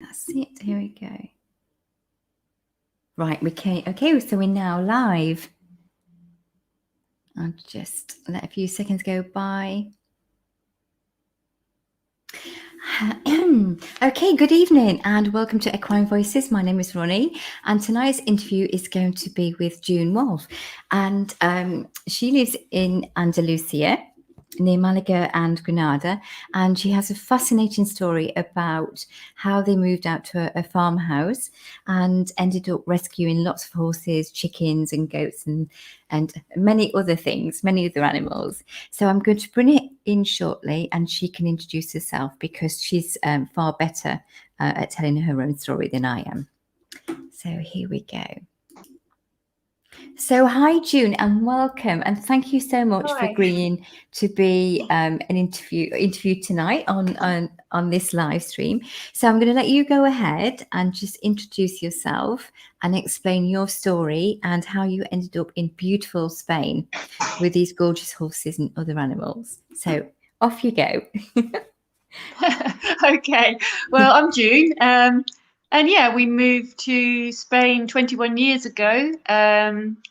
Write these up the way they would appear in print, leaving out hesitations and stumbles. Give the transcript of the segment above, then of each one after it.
That's it. Here we go. Right, okay, so we're now live. I'll just let a few seconds go by. Okay, good evening and welcome to Equine Voices. My name is Ronnie and tonight's interview is going to be with June Wolfe, and she lives in Andalucia near Malaga and Granada, and she has a fascinating story about how they moved out to a farmhouse and ended up rescuing lots of horses, chickens and goats and many other things, many other animals. So I'm going to bring it in shortly and she can introduce herself because she's far better at telling her own story than I am. So here we go. So hi June and welcome, and thank you so much for agreeing to be an interview tonight on this live stream. So I'm going to let you go ahead and just introduce yourself and explain your story and how you ended up in beautiful Spain with these gorgeous horses and other animals. So off you go. Okay, well, I'm June. And yeah, we moved to Spain 21 years ago,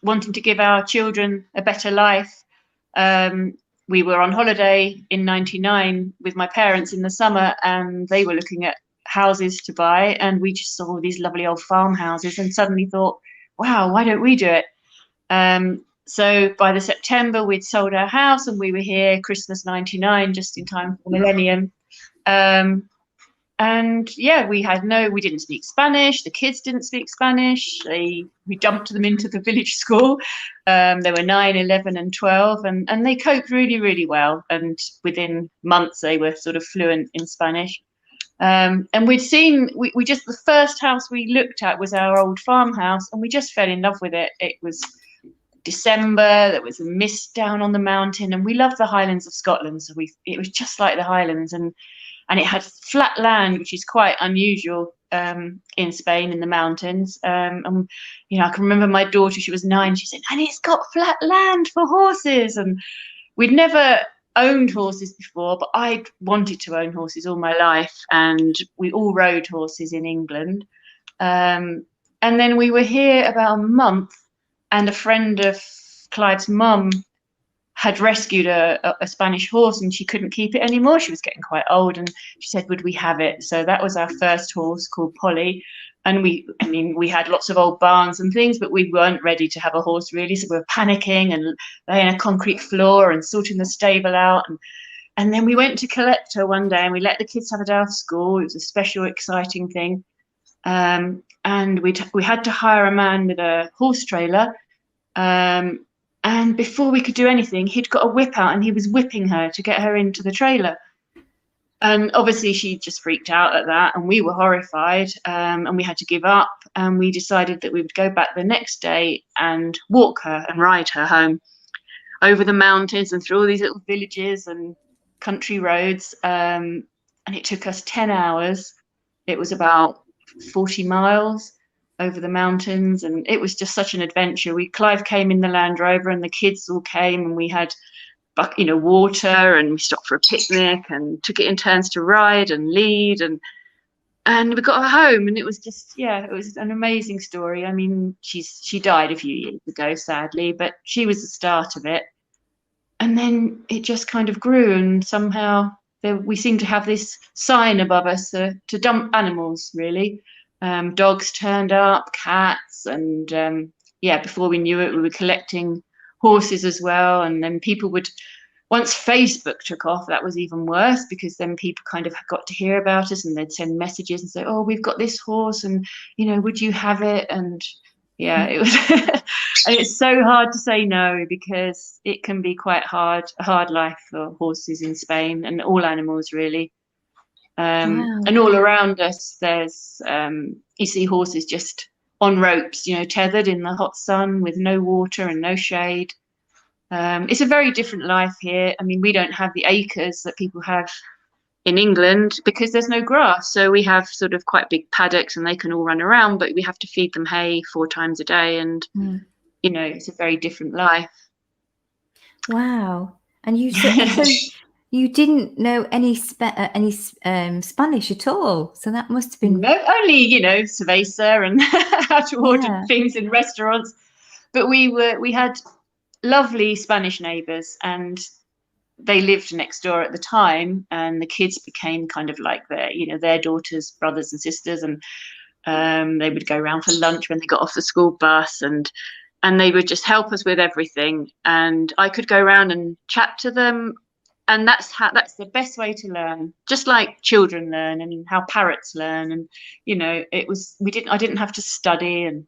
wanting to give our children a better life. We were on holiday in '99 with my parents in the summer, and they were looking at houses to buy, and we just saw these lovely old farmhouses and suddenly thought, wow, why don't we do it? So by the September, we'd sold our house and we were here Christmas '99, just in time for the millennium. And yeah, we didn't speak Spanish. The kids didn't speak Spanish. We dumped them into the village school. They were 9, 11 and 12 and they coped really, really well. And within months, they were sort of fluent in Spanish. And the first house we looked at was our old farmhouse and we just fell in love with it. It was December, there was a mist down on the mountain and we loved the Highlands of Scotland. So it was just like the Highlands and it had flat land, which is quite unusual in Spain in the mountains. And I can remember my daughter, she was 9, she said, and it's got flat land for horses. And we'd never owned horses before, but I'd wanted to own horses all my life. And we all rode horses in England. And then we were here about a month, and a friend of Clive's mum had rescued a Spanish horse and she couldn't keep it anymore. She was getting quite old and she said, would we have it? So that was our first horse called Polly. And we had lots of old barns and things, but we weren't ready to have a horse really. So we were panicking and laying a concrete floor and sorting the stable out. And then we went to collect her one day and we let the kids have a day off school. It was a special, exciting thing. And we had to hire a man with a horse trailer. And before we could do anything, he'd got a whip out and he was whipping her to get her into the trailer. And obviously she just freaked out at that and we were horrified, and we had to give up, and we decided that we would go back the next day and walk her and ride her home over the mountains and through all these little villages and country roads. And it took us 10 hours. It was about 40 miles over the mountains, and it was just such an adventure. Clive came in the Land Rover and the kids all came, and we had water, and we stopped for a picnic and took it in turns to ride and lead, and we got her home, and it was just, it was an amazing story. I mean, she died a few years ago, sadly, but she was the start of it. And then it just kind of grew, and somehow we seem to have this sign above us to dump animals, really. Dogs turned up, cats, and before we knew it, we were collecting horses as well. And then once Facebook took off, that was even worse, because then people kind of got to hear about us and they'd send messages and say, oh, we've got this horse and, would you have it? And it was, and it's so hard to say no, because it can be quite a hard life for horses in Spain and all animals, really. Wow. And all around us, there's you see horses just on ropes, tethered in the hot sun with no water and no shade. It's a very different life here. I mean, we don't have the acres that people have in England because there's no grass. So we have sort of quite big paddocks and they can all run around, but we have to feed them hay 4 times a day. And, it's a very different life. Wow. And you said, You didn't know any Spanish at all, so that must have been. No, only, cerveza and how to order Yeah. things in restaurants. But we had lovely Spanish neighbours, and they lived next door at the time, and the kids became kind of like their daughters, brothers and sisters, and they would go around for lunch when they got off the school bus, and they would just help us with everything, and I could go around and chat to them. And that's the best way to learn, just like children learn and how parrots learn. And I didn't have to study. And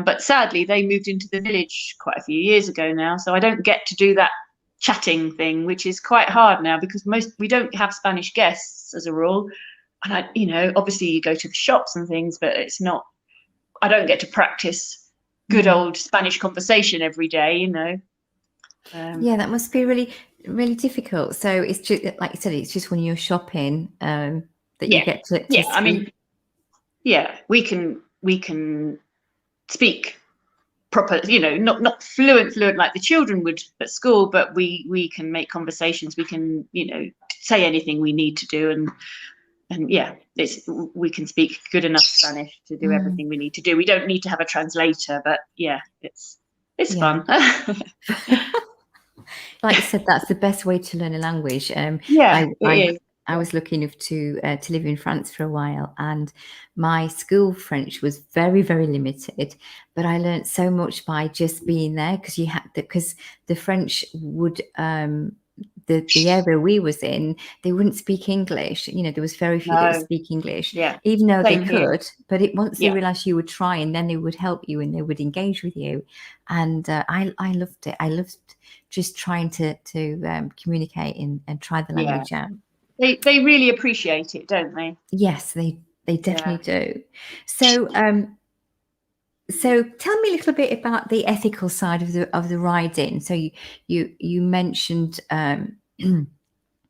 but sadly they moved into the village quite a few years ago now, so I don't get to do that chatting thing, which is quite hard now, because we don't have Spanish guests as a rule. And obviously you go to the shops and things, but it's not, I don't get to practice good old Spanish conversation every day. Yeah, that must be really, really difficult. So it's just, like you said, it's just when you're shopping that you get to yeah. speak. I mean, yeah, we can speak proper, not fluent like the children would at school, but we can make conversations. We can, say anything we need to do, and yeah, we can speak good enough Spanish to do everything we need to do. We don't need to have a translator, but yeah, it's fun. Like you said, that's the best way to learn a language. Yeah, I was lucky enough to live in France for a while, and my school French was very, very limited. But I learned so much by just being there, because the French would the area we was in, they wouldn't speak English. There was very few that would speak English, even though they could. But once they realised you would try, and then they would help you and they would engage with you. And I loved it. I loved just trying to communicate and try the language out. They really appreciate it, don't they? Yes, they definitely do. So so tell me a little bit about the ethical side of the riding. So you mentioned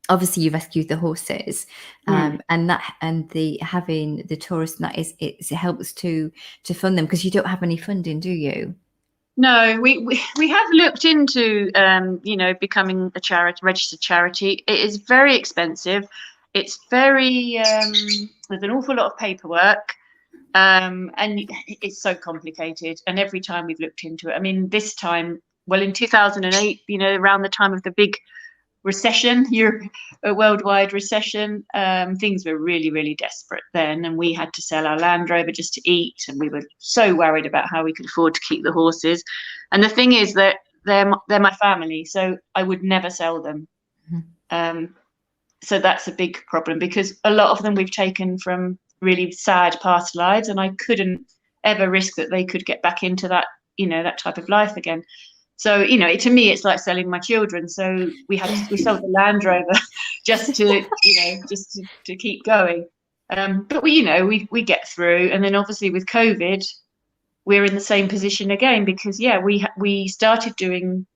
obviously you rescued the horses, and the having the tourists, and that it helps to fund them, because you don't have any funding, do you? No, we have looked into becoming a registered charity. It is very expensive. It's very there's an awful lot of paperwork, and it's so complicated. And every time we've looked into it, I mean, this time, well, in 2008, around the time of the big recession, a worldwide recession, things were really, really desperate then, and we had to sell our Land Rover just to eat, and we were so worried about how we could afford to keep the horses. And the thing is that they're my family, so I would never sell them. So that's a big problem, because a lot of them we've taken from really sad past lives, and I couldn't ever risk that they could get back into that that type of life again. So, to me, it's like selling my children. So we sold the Land Rover just to keep going. But we get through. And then obviously with COVID, we're in the same position again, because we started doing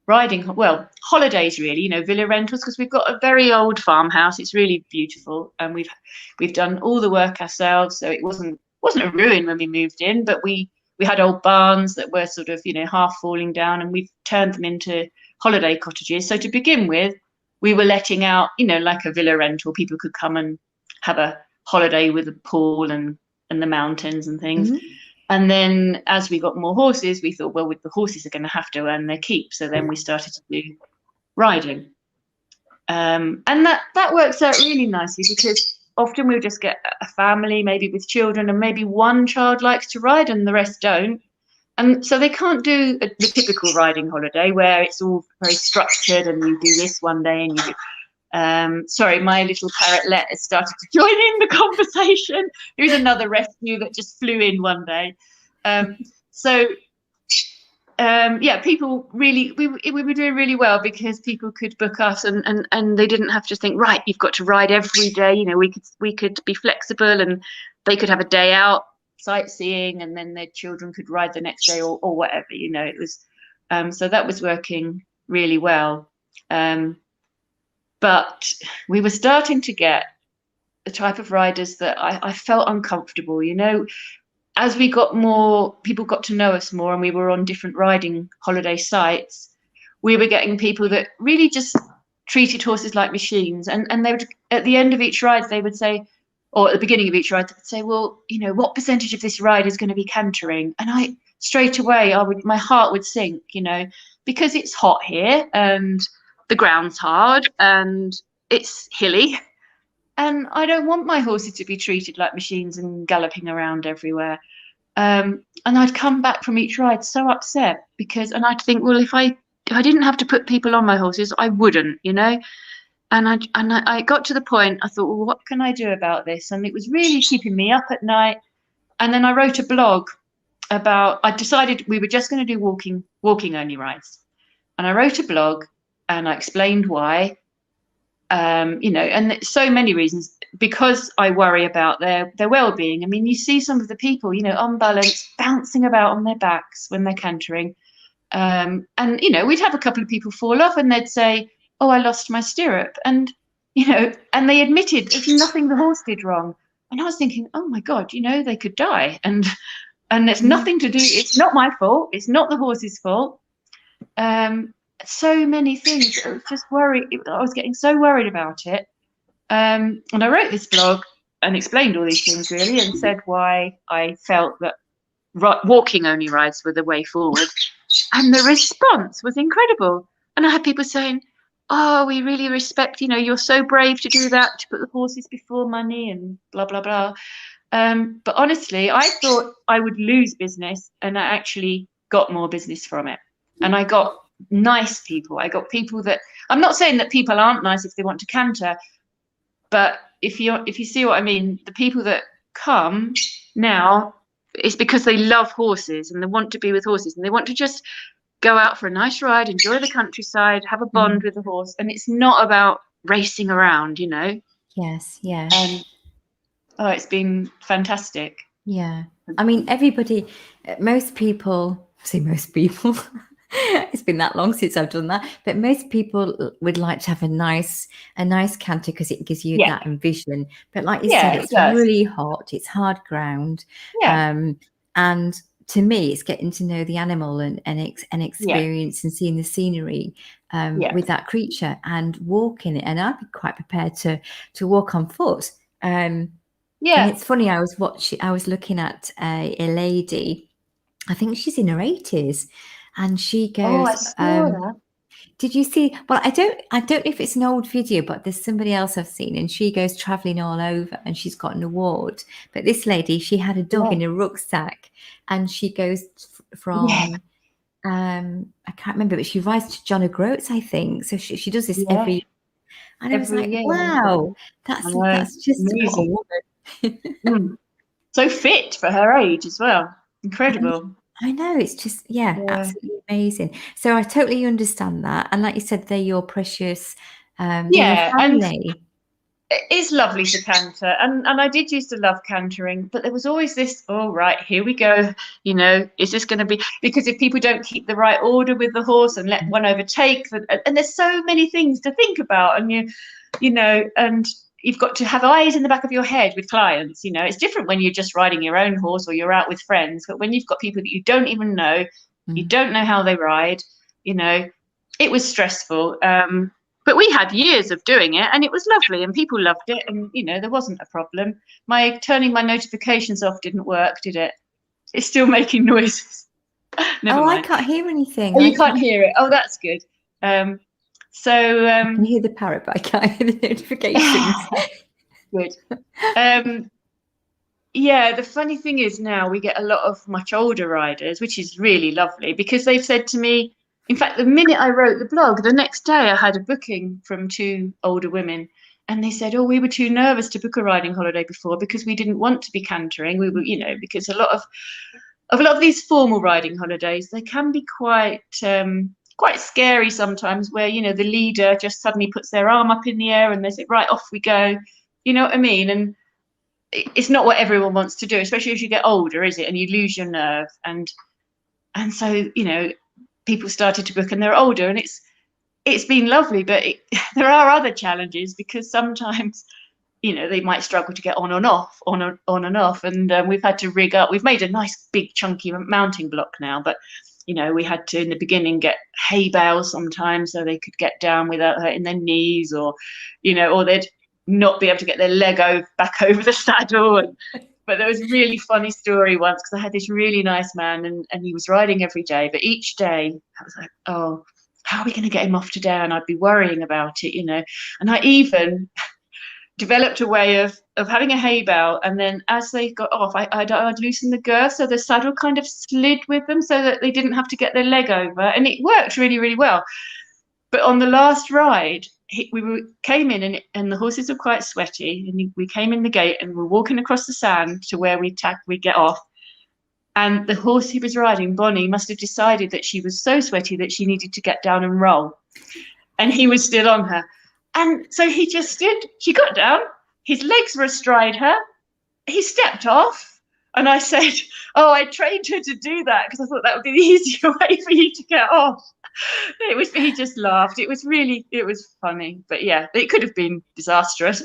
riding, well, holidays really, villa rentals, because we've got a very old farmhouse. It's really beautiful, and we've done all the work ourselves. So it wasn't a ruin when we moved in, but we had old barns that were sort of, half falling down, and we've turned them into holiday cottages. So to begin with, we were letting out, like a villa rental. People could come and have a holiday with a pool and the mountains and things. And then as we got more horses, we thought, well, the horses are going to have to earn their keep. So then we started to do riding. And that works out really nicely, because often we'll just get a family, maybe with children, and maybe one child likes to ride and the rest don't. And so they can't do the typical riding holiday where it's all very structured and you do this one day and you do. Sorry, my little parrotlet has started to join in the conversation. Here's another rescue that just flew in one day. People really, we were doing really well, because people could book us, and they didn't have to think, right, you've got to ride every day. We could be flexible, and they could have a day out sightseeing, and then their children could ride the next day, or whatever. It was so that was working really well. But we were starting to get the type of riders that I felt uncomfortable, as we got more, people got to know us more, and we were on different riding holiday sites, we were getting people that really just treated horses like machines, and they would, at the end of each ride, they would say, or at the beginning of each ride, they would say, well, you know, what percentage of this ride is going to be cantering? And I straight away, my heart would sink, you know, because it's hot here and the ground's hard and it's hilly, and I don't want my horses to be treated like machines and galloping around everywhere. And I'd come back from each ride so upset because, and I'd think, well, if I didn't have to put people on my horses, I wouldn't, you know. And I got to the point, I thought, well, what can I do about this? And it was really keeping me up at night. And then I wrote a blog about, I decided we were just going to do walking only rides. And I wrote a blog and I explained why, you know, and so many reasons, because I worry about their well-being. I mean, you see some of the people, you know, unbalanced, bouncing about on their backs when they're cantering. And, you know, we'd have a couple of people fall off and they'd say, oh, I lost my stirrup. And, you know, and they admitted it's nothing the horse did wrong. And I was thinking, oh my God, you know, they could die. And it's nothing to do, it's not my fault. It's not the horse's fault. So many things. I was just worried. I was getting so worried about it. And I wrote this blog and explained all these things really, and said why I felt that walking only rides were the way forward. And the response was incredible. And I had people saying, oh, we really respect, you know, you're so brave to do that, to put the horses before money and blah, blah, blah. But honestly, I thought I would lose business, and I actually got more business from it. And I got nice people. I got people that, I'm not saying that people aren't nice if they want to canter, but if you see what I mean, the people that come now, it's because they love horses and they want to be with horses and they want to just go out for a nice ride, enjoy the countryside, have a bond with the horse. And it's not about racing around, you know. Yes, yeah. Oh, it's been fantastic. Yeah. I mean, everybody, most people, it's been that long since I've done that, but most people would like to have a nice canter because it gives you that envision. But like you said, it's really hot, it's hard ground. And to me, it's getting to know the animal and experience and seeing the scenery with that creature and walking it. And I'd be quite prepared to walk on foot. And it's funny, I was looking at a lady, I think she's in her 80s, and she goes, oh, I saw that. Did you see? Well, I don't know if it's an old video, but there's somebody else I've seen, and she goes traveling all over and she's got an award. But this lady, she had a dog in a rucksack, and she goes from I can't remember, but she rides to John O'Groats, I think. So she does this every, and I was like, wow, that's just amazing. A woman. So fit for her age as well. Incredible. I know, it's just absolutely amazing. So I totally understand that, and like you said, they're your precious family. And it's lovely to canter, and I did used to love cantering, but there was always this, oh right, here we go, you know, is this going to be, because if people don't keep the right order with the horse and let one overtake, and there's so many things to think about, and you know, and you've got to have eyes in the back of your head with clients. You know, it's different when you're just riding your own horse or you're out with friends, but when you've got people that you don't even know, you don't know how they ride, you know, it was stressful. But we had years of doing it and it was lovely and people loved it, and, you know, there wasn't a problem. Turning my notifications off didn't work, did it? It's still making noises. Never mind. I can't hear anything. Oh, you can't hear it. Oh, that's good. So I can hear the parrot, but I can't hear the notifications. Good. Yeah, the funny thing is now we get a lot of much older riders, which is really lovely, because they've said to me, in fact, the minute I wrote the blog, the next day I had a booking from 2 older women, and they said, oh, we were too nervous to book a riding holiday before because we didn't want to be cantering. We were, you know, because a lot of these formal riding holidays, they can be quite scary sometimes, where, you know, the leader just suddenly puts their arm up in the air and they say, right, off we go. You know what I mean? And it's not what everyone wants to do, especially as you get older, is it? And you lose your nerve. And so, you know, people started to book and they're older, and it's been lovely, but there are other challenges, because sometimes, you know, they might struggle to get on and off. And we've had to rig up. We've made a nice big chunky mounting block now, but we had to in the beginning get hay bales sometimes so they could get down without hurting their knees, or they'd not be able to get their leg back over the saddle. But there was a really funny story once, because I had this really nice man, and he was riding every day, but each day I was like, oh, how are we going to get him off today? And I'd be worrying about it, and I even developed a way of having a hay bale, and then as they got off, I'd loosen the girth so the saddle kind of slid with them so that they didn't have to get their leg over, and it worked really, really well. But on the last ride, we came in, and the horses were quite sweaty, and we came in the gate and we're walking across the sand to where we get off, and the horse he was riding, Bonnie, must have decided that she was so sweaty that she needed to get down and roll, and he was still on her. And so he just did. She got down, his legs were astride her, he stepped off, and I said, oh, I trained her to do that because I thought that would be the easier way for you to get off. He just laughed. It was funny. But yeah, it could have been disastrous.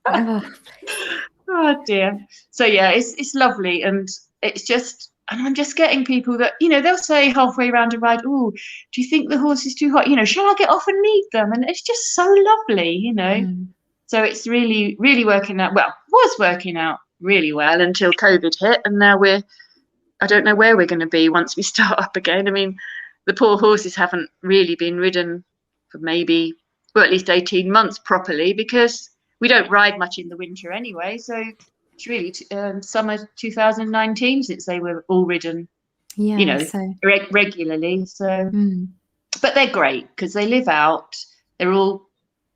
Oh dear. So yeah, it's lovely, and it's just, and I'm just getting people that, they'll say halfway around a ride, oh, do you think the horse is too hot? Shall I get off and lead them? And it's just so lovely, So it's really, really working out. Well, was working out really well until COVID hit, and now I don't know where we're going to be once we start up again. I mean, the poor horses haven't really been ridden for maybe, well, at least 18 months properly, because we don't ride much in the winter anyway. So it's really summer 2019 since they were all ridden, regularly. So, but they're great because they live out. They're all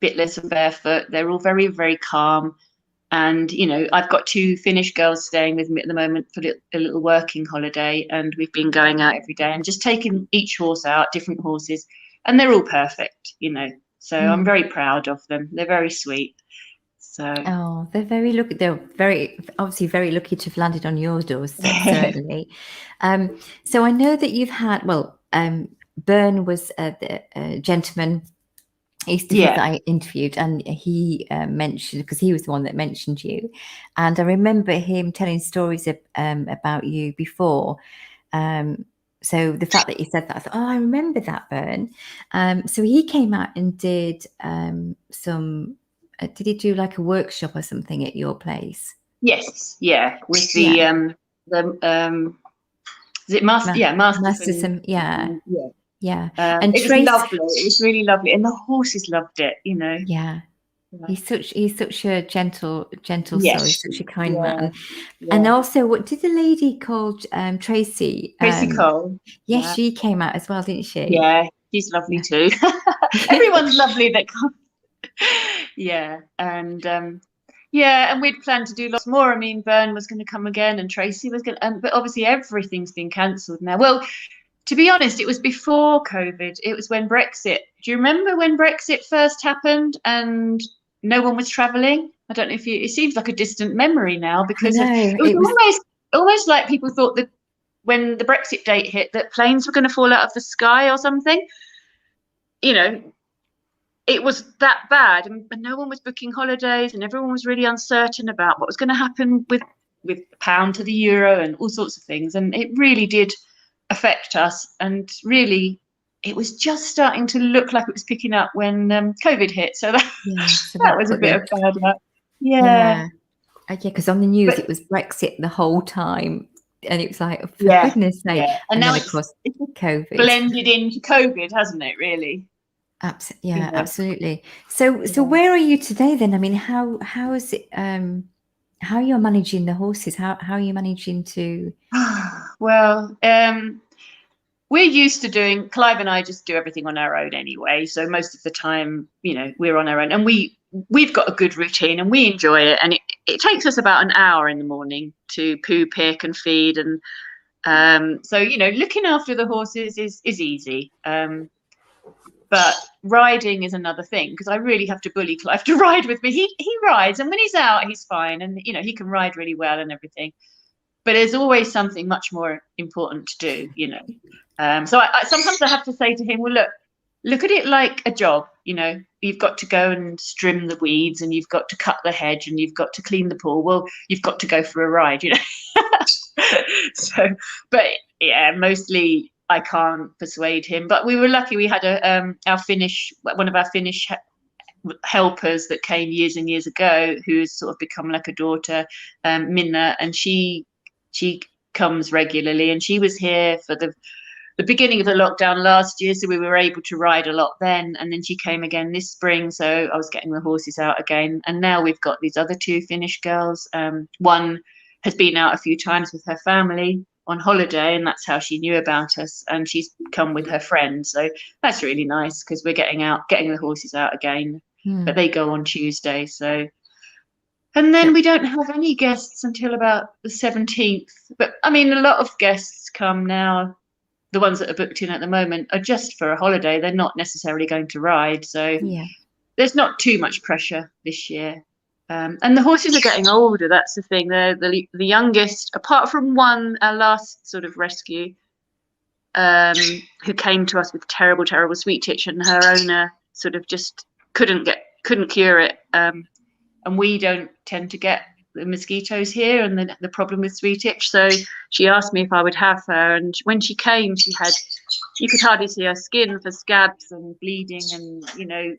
bitless and barefoot. They're all very, very calm. And, I've got 2 Finnish girls staying with me at the moment for a little working holiday. And we've been going out every day and just taking each horse out, different horses. And they're all perfect, So I'm very proud of them. They're very sweet. So. Oh, they're very lucky. They're obviously very lucky to have landed on your doorstep, certainly. So I know that you've had, Bern was a gentleman that I interviewed, and he mentioned, because he was the one that mentioned you, and I remember him telling stories about you before. So the fact that you said that, I thought, oh, I remember that, Bern. So he came out and did some. Did he do like a workshop or something at your place? Yes, yeah, with the is it Master? Yeah. And it was lovely. It was really lovely, and the horses loved it. Yeah. He's such a gentle soul, such a kind man. Yeah. And also, what did the lady called Tracy? Tracy Cole. Yeah, she came out as well, didn't she? Yeah, she's lovely too. Everyone's lovely that comes. Yeah, and and we'd planned to do lots more. I mean, Bern was going to come again, and Tracy was going to, but obviously everything's been cancelled now. Well, to be honest, it was before COVID. It was when Brexit. Do you remember when Brexit first happened and no one was travelling? I don't know if it seems like a distant memory now, because it was almost like people thought that when the Brexit date hit that planes were going to fall out of the sky or something. It was that bad, and no one was booking holidays, and everyone was really uncertain about what was going to happen with the pound to the euro and all sorts of things. And it really did affect us. And really, it was just starting to look like it was picking up when COVID hit. So that was a bit of bad luck. Yeah, because on the news it was Brexit the whole time, and it was like, oh, for goodness sake. Yeah. And now, of course, it's COVID blended into COVID, hasn't it? Really. Absolutely. So where are you today then? I mean, how is it? How you're managing the horses? How are you managing to? Well, we're used to doing. Clive and I just do everything on our own anyway. So most of the time, we're on our own, and we've got a good routine, and we enjoy it. And it takes us about an hour in the morning to poo, pick, and feed, and so looking after the horses is easy. But riding is another thing, because I really have to bully Clive to ride with me. He rides, and when he's out, he's fine, and he can ride really well and everything. But there's always something much more important to do, So I sometimes I have to say to him, well, look at it like a job. You've got to go and trim the weeds, and you've got to cut the hedge, and you've got to clean the pool. Well, you've got to go for a ride, So, but yeah, mostly I can't persuade him. But we were lucky. We had one of our Finnish helpers that came years and years ago, who's sort of become like a daughter, Minna, and she comes regularly, and she was here for the beginning of the lockdown last year, so we were able to ride a lot then, and then she came again this spring, so I was getting the horses out again. And now we've got these other two Finnish girls. One has been out a few times with her family on holiday, and that's how she knew about us, and she's come with her friend, so that's really nice because we're getting the horses out again. But they go on Tuesday, so. And then we don't have any guests until about the 17th. But I mean, a lot of guests come now. The ones that are booked in at the moment are just for a holiday. They're not necessarily going to ride. So there's not too much pressure this year. And the horses are getting older. That's the thing. They're the youngest, apart from one, our last sort of rescue, who came to us with terrible, terrible sweet itch, and her owner sort of just couldn't cure it. And we don't tend to get the mosquitoes here and the problem with sweet itch. So she asked me if I would have her. And when she came, you could hardly see her skin for scabs and bleeding and,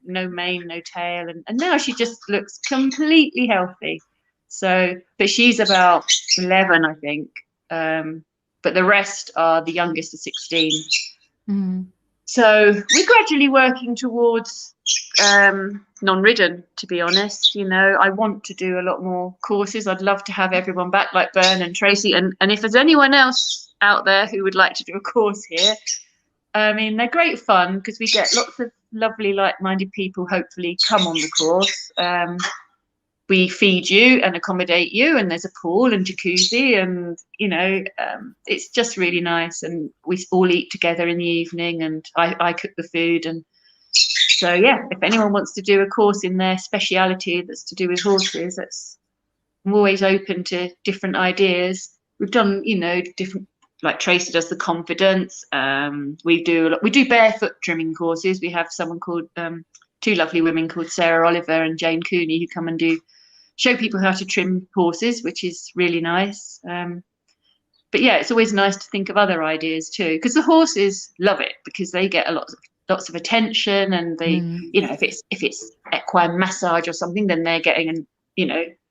no mane, no tail. And now she just looks completely healthy. So, but she's about 11, I think. But the rest are, the youngest are 16. So we're gradually working towards non-ridden, to be honest. I want to do a lot more courses. I'd love to have everyone back, like Bern and Tracy, and if there's anyone else out there who would like to do a course here, I mean, they're great fun because we get lots of lovely like-minded people hopefully come on the course. We feed you and accommodate you, and there's a pool and jacuzzi, and it's just really nice, and we all eat together in the evening, and I cook the food. And so if anyone wants to do a course in their speciality that's to do with horses, I'm always open to different ideas. We've done different, like Tracy does the confidence. We do barefoot trimming courses. We have someone called two lovely women called Sarah Oliver and Jane Cooney who come and show people how to trim horses, which is really nice. But it's always nice to think of other ideas too, because the horses love it because they get lots of attention, and they, if it's equine massage or something, then they're getting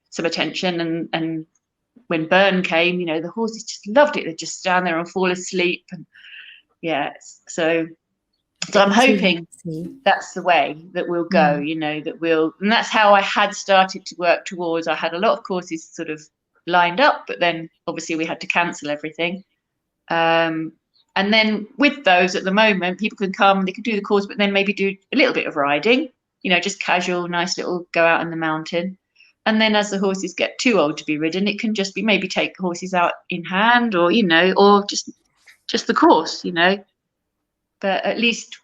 some attention. And when Bern came, the horses just loved it. They'd just stand there and fall asleep, and so I'm hoping that's the way that we'll go, and that's how I had started to work towards. I had a lot of courses sort of lined up, but then obviously we had to cancel everything. And then with those at the moment, people can come, they can do the course, but then maybe do a little bit of riding, just casual, nice little go out in the mountain. And then as the horses get too old to be ridden, it can just be maybe take horses out in hand, or, or just the course, But at least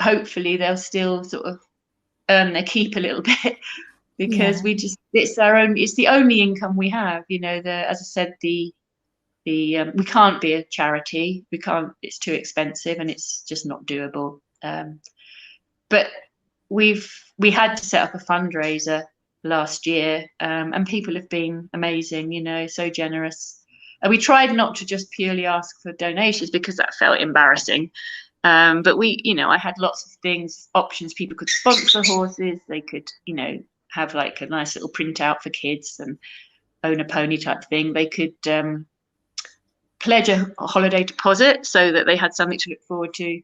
hopefully they'll still sort of earn their keep a little bit, because it's the only income we have, as I said, we can't be a charity. We can't. It's too expensive, and it's just not doable. But we had to set up a fundraiser last year, and people have been amazing. So generous. And we tried not to just purely ask for donations because that felt embarrassing. But I had lots of options. People could sponsor horses. They could, have like a nice little printout for kids and own a pony type thing. They could pledge a holiday deposit so that they had something to look forward to.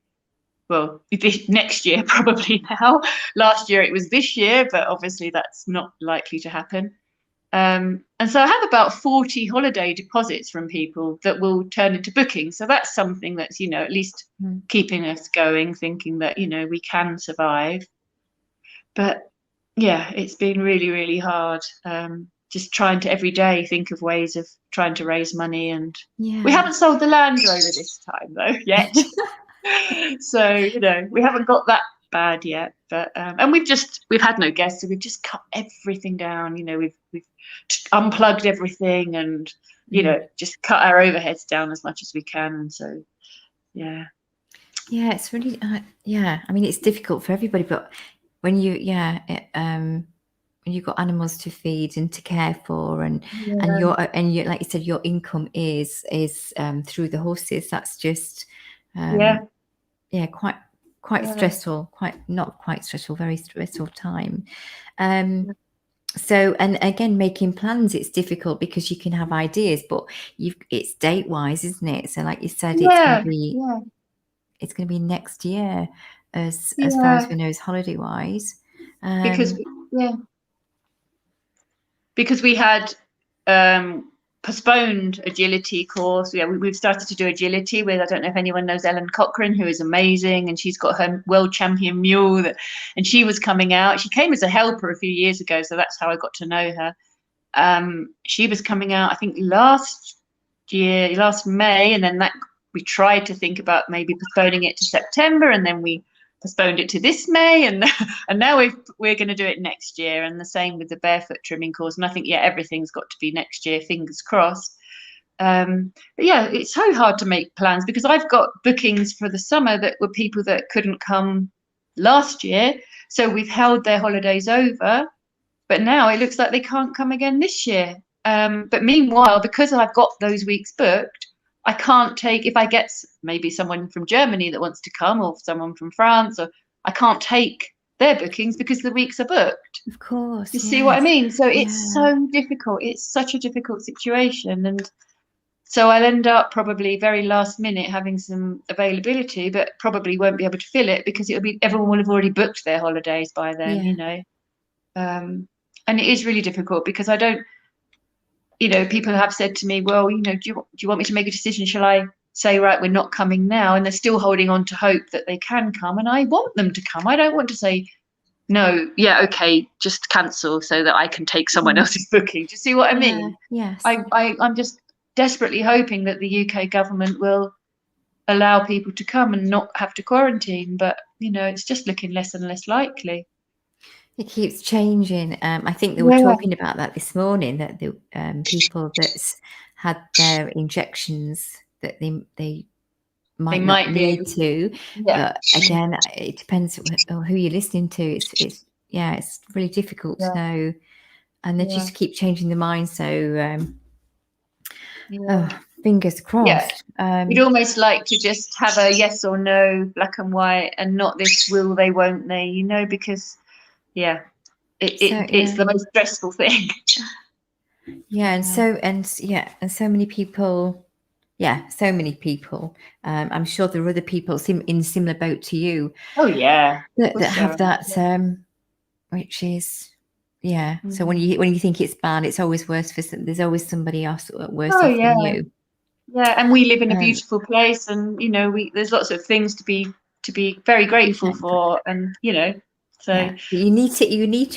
Well, next year probably now. Last year it was this year, but obviously that's not likely to happen. And so I have about 40 holiday deposits from people that will turn into bookings. So that's something that's, at least keeping us going, thinking that, we can survive. But it's been really, really hard. Just trying to every day think of ways of trying to raise money. And we haven't sold the Land Rover this time though yet. So, we haven't got that bad yet, but and we've had no guests, so we've just cut everything down. We've unplugged everything, and just cut our overheads down as much as we can. And so it's really I mean, it's difficult for everybody, but when when you've got animals to feed and to care for, and you like you said, your income is through the horses, that's just Yeah. Yeah, quite Yeah. stressful, not quite stressful, very stressful time. So, and again, making plans, it's difficult because you can have ideas, but it's date wise, isn't it? So like you said, it's going to be Yeah. it's going to be next year as far as Yeah. we know, is holiday wise. Because because we had postponed agility course. Yeah, we've started to do agility with, I don't know if anyone knows Ellen Cochrane, who is amazing, and she's got her world champion mule and she was coming out. She came as a helper a few years ago, so that's how I got to know her. She was coming out, I think last May, and then that we tried to think about maybe postponing it to September, and then we postponed it to this May, and now we're going to do it next year. And the same with the barefoot trimming course. And I think everything's got to be next year, fingers crossed. But yeah, it's so hard to make plans because I've got bookings for the summer that were people that couldn't come last year, so we've held their holidays over. But now it looks like they can't come again this year. But meanwhile, because I've got those weeks booked, I can't take, if I get maybe someone from Germany that wants to come or someone from France, or I can't take their bookings because the weeks are booked. Of course. You see what I mean? So Yeah. it's so difficult. It's such a difficult situation. And so I'll end up probably very last minute having some availability, but probably won't be able to fill it because everyone will have already booked their holidays by then, you know. And it is really difficult because I don't, people have said to me, well, do you want me to make a decision? Shall I say, right, we're not coming now? And they're still holding on to hope that they can come. And I want them to come. I don't want to say, no, yeah, okay, just cancel so that I can take someone else's booking. Do you see what I mean? Yes. I'm just desperately hoping that the UK government will allow people to come and not have to quarantine. But, it's just looking less and less likely. It keeps changing. I think they were talking about that this morning, that the people that had their injections, that they might not need to. But again, it depends who you're listening to. It's really difficult to know, and they just keep changing their mind. So fingers crossed. We'd almost like to just have a yes or no, black and white, and not this will they, won't they, because it's the most stressful thing. And so many people. Yeah, so many people. I'm sure there are other people in similar boat to you. Oh yeah, that have that. Which is So when you think it's bad, it's always worse for there's always somebody else worse off than you. Yeah, and we live in a beautiful place, and there's lots of things to be very grateful for, and so but you need to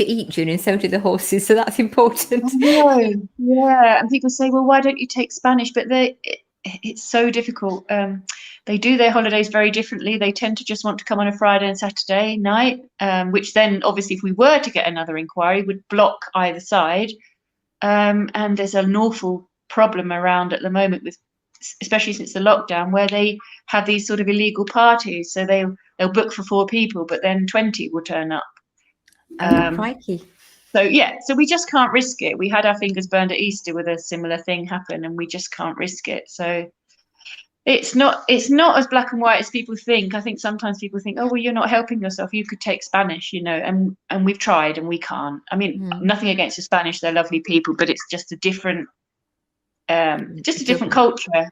eat, June, and so do the horses. So that's important. And people say, well, why don't you take Spanish? But it's so difficult. They do their holidays very differently. They tend to just want to come on a Friday and Saturday night, which then obviously, if we were to get another inquiry, would block either side. And there's an awful problem around at the moment with, especially since the lockdown, where they have these sort of illegal parties. So they'll book for 4 people, but then 20 will turn up. Crikey. So we just can't risk it. We had our fingers burned at Easter with a similar thing happen, and we just can't risk it. So it's not as black and white as people think. I think sometimes people think, oh, well, you're not helping yourself. You could take Spanish, and we've tried and we can't. I mean, nothing against the Spanish. They're lovely people, but it's just a different culture,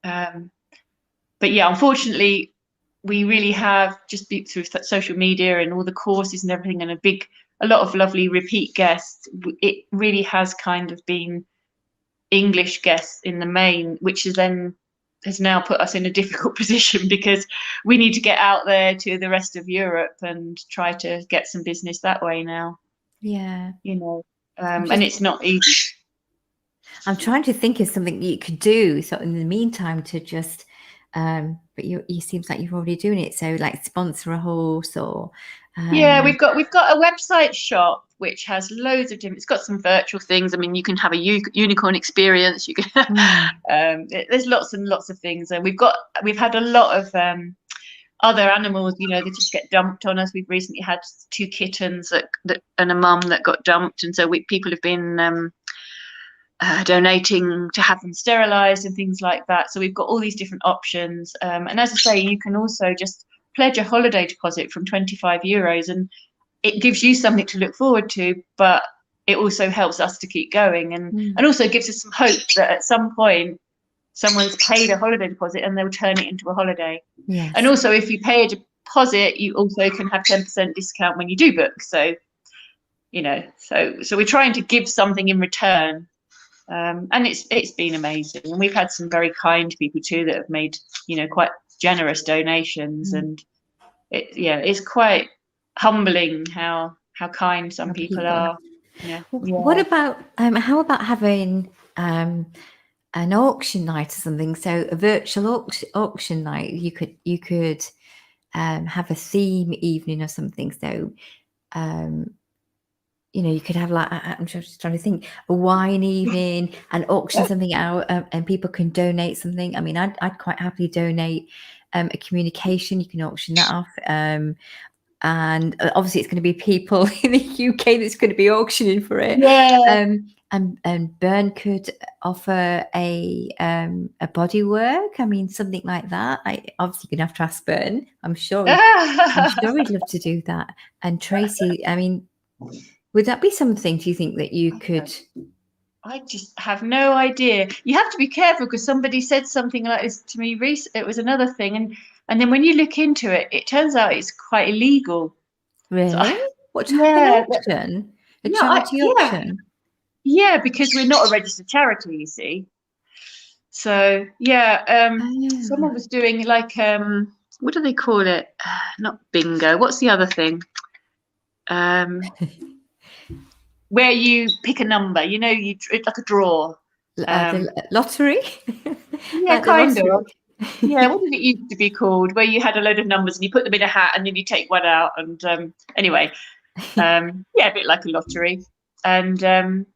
But yeah, unfortunately, we really have just through social media and all the courses and everything, and a lot of lovely repeat guests. It really has kind of been English guests in the main, which has now put us in a difficult position because we need to get out there to the rest of Europe and try to get some business that way now. And it's not easy. I'm trying to think of something you could do in the meantime to just but you seems like you're already doing it, so like sponsor a horse or we've got a website shop which has loads of different, it's got some virtual things. I mean, you can have a unicorn experience, you can there's lots and lots of things, and we've had a lot of other animals, they just get dumped on us. We've recently had 2 kittens that and a mum that got dumped, and so people have been donating to have them sterilised and things like that. So we've got all these different options. And as I say, you can also just pledge a holiday deposit from €25, and it gives you something to look forward to, but it also helps us to keep going, and also gives us some hope that at some point someone's paid a holiday deposit and they'll turn it into a holiday. Yes. And also, if you pay a deposit, you also can have 10% discount when you do book. So, so we're trying to give something in return. And it's been amazing. And we've had some very kind people too that have made, quite generous donations. And it's quite humbling how kind some people are. Yeah. What about how about having an auction night or something? So a virtual auction night. You could have a theme evening or something. So you could have like, I'm just trying to think, a wine evening and auction something out, and people can donate something. I mean, I'd quite happily donate a communication. You can auction that off. And obviously it's going to be people in the UK that's going to be auctioning for it. Yeah. And Bern could offer a body work. I mean, something like that. Obviously you're going to have to ask Bern. I'm sure he'd love to do that. And Tracy, I mean, would that be something, do you think, that you could? I just have no idea. You have to be careful, because somebody said something like this to me recently. It was another thing, and then when you look into it, it turns out it's quite illegal. Really? So, what to have an auction? A charity auction? Yeah, because we're not a registered charity, you see. So someone was doing like what do they call it? Not bingo. What's the other thing? Where you pick a number, you like a draw. The lottery? Yeah, kind of. Yeah, what did it used to be called? Where you had a load of numbers and you put them in a hat and then you take one out. And anyway, a bit like a lottery. And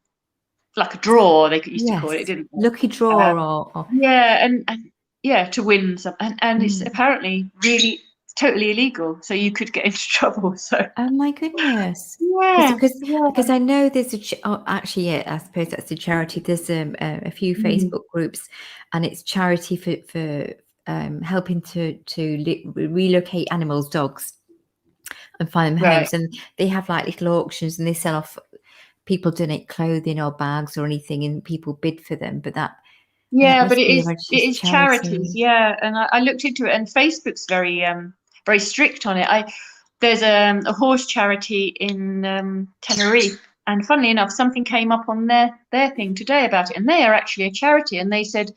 like a draw, they used to call it, didn't they? Lucky draw. Or... Yeah, and to win something. And it's apparently really totally illegal, so you could get into trouble. So oh my goodness. Yeah, because I know there's I suppose that's a charity. There's a few Facebook groups, and it's charity for helping to relocate animals, dogs, and find them homes. And they have like little auctions, and they sell off. People donate clothing or bags or anything, and people bid for them. But but it is charities. Yeah, and I looked into it, and Facebook's very very strict on it. There's a horse charity in Tenerife, and funnily enough, something came up on their thing today about it, and they are actually a charity, and they said,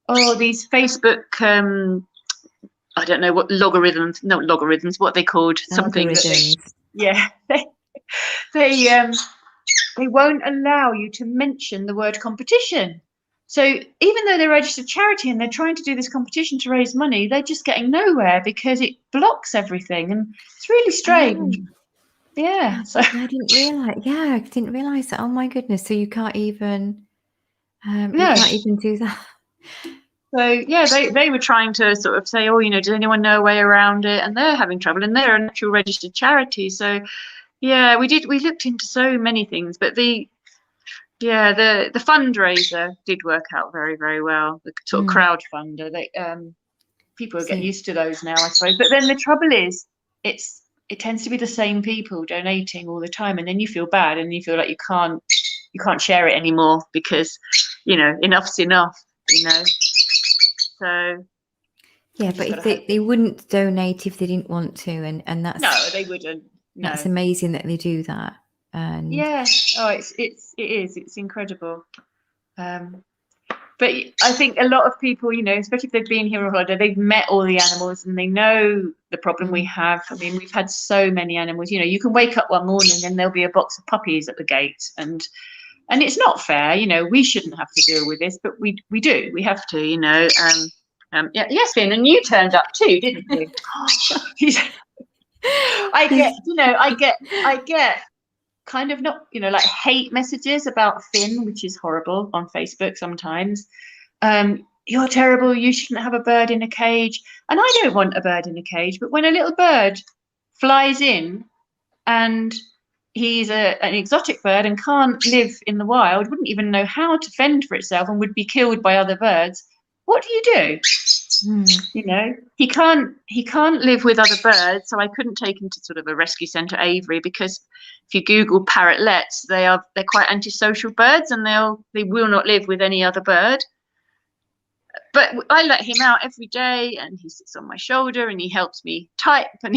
oh, these Facebook I don't know what not logarithms, what they called, something. They won't allow you to mention the word competition. So even though they're a registered charity and they're trying to do this competition to raise money, they're just getting nowhere because it blocks everything, and it's really strange. Yeah. So I didn't realize. Yeah, I didn't realize that. Oh my goodness! So you can't even you can't even do that. So they were trying to sort of say, oh, does anyone know a way around it? And they're having trouble, and they're an actual registered charity. So yeah, we looked into so many things, but the fundraiser did work out very, very well. The sort of crowdfunder, people get used to those now, I suppose. But then the trouble is, it tends to be the same people donating all the time, and then you feel bad, and you feel like you can't share it anymore because enough's enough. So yeah, but if they wouldn't donate if they didn't want to, and that's no, they wouldn't. No. That's amazing that they do that. And it's incredible. But I think a lot of people, especially if they've been here on holiday, they've met all the animals and they know the problem we have. I mean, we've had so many animals. You can wake up one morning and there'll be a box of puppies at the gate, and it's not fair. We shouldn't have to deal with this, but we do. We have to. Yes, Finn, and you turned up too, didn't you? I get kind of not, like hate messages about Finn, which is horrible, on Facebook sometimes. You're terrible, you shouldn't have a bird in a cage. And I don't want a bird in a cage, but when a little bird flies in and he's an exotic bird and can't live in the wild, wouldn't even know how to fend for itself and would be killed by other birds. What do you do? You know, he can't live with other birds, so I couldn't take him to sort of a rescue centre, Avery, because if you Google parrotlets, they're quite antisocial birds, and they will not live with any other bird. But I let him out every day, and he sits on my shoulder and he helps me type, and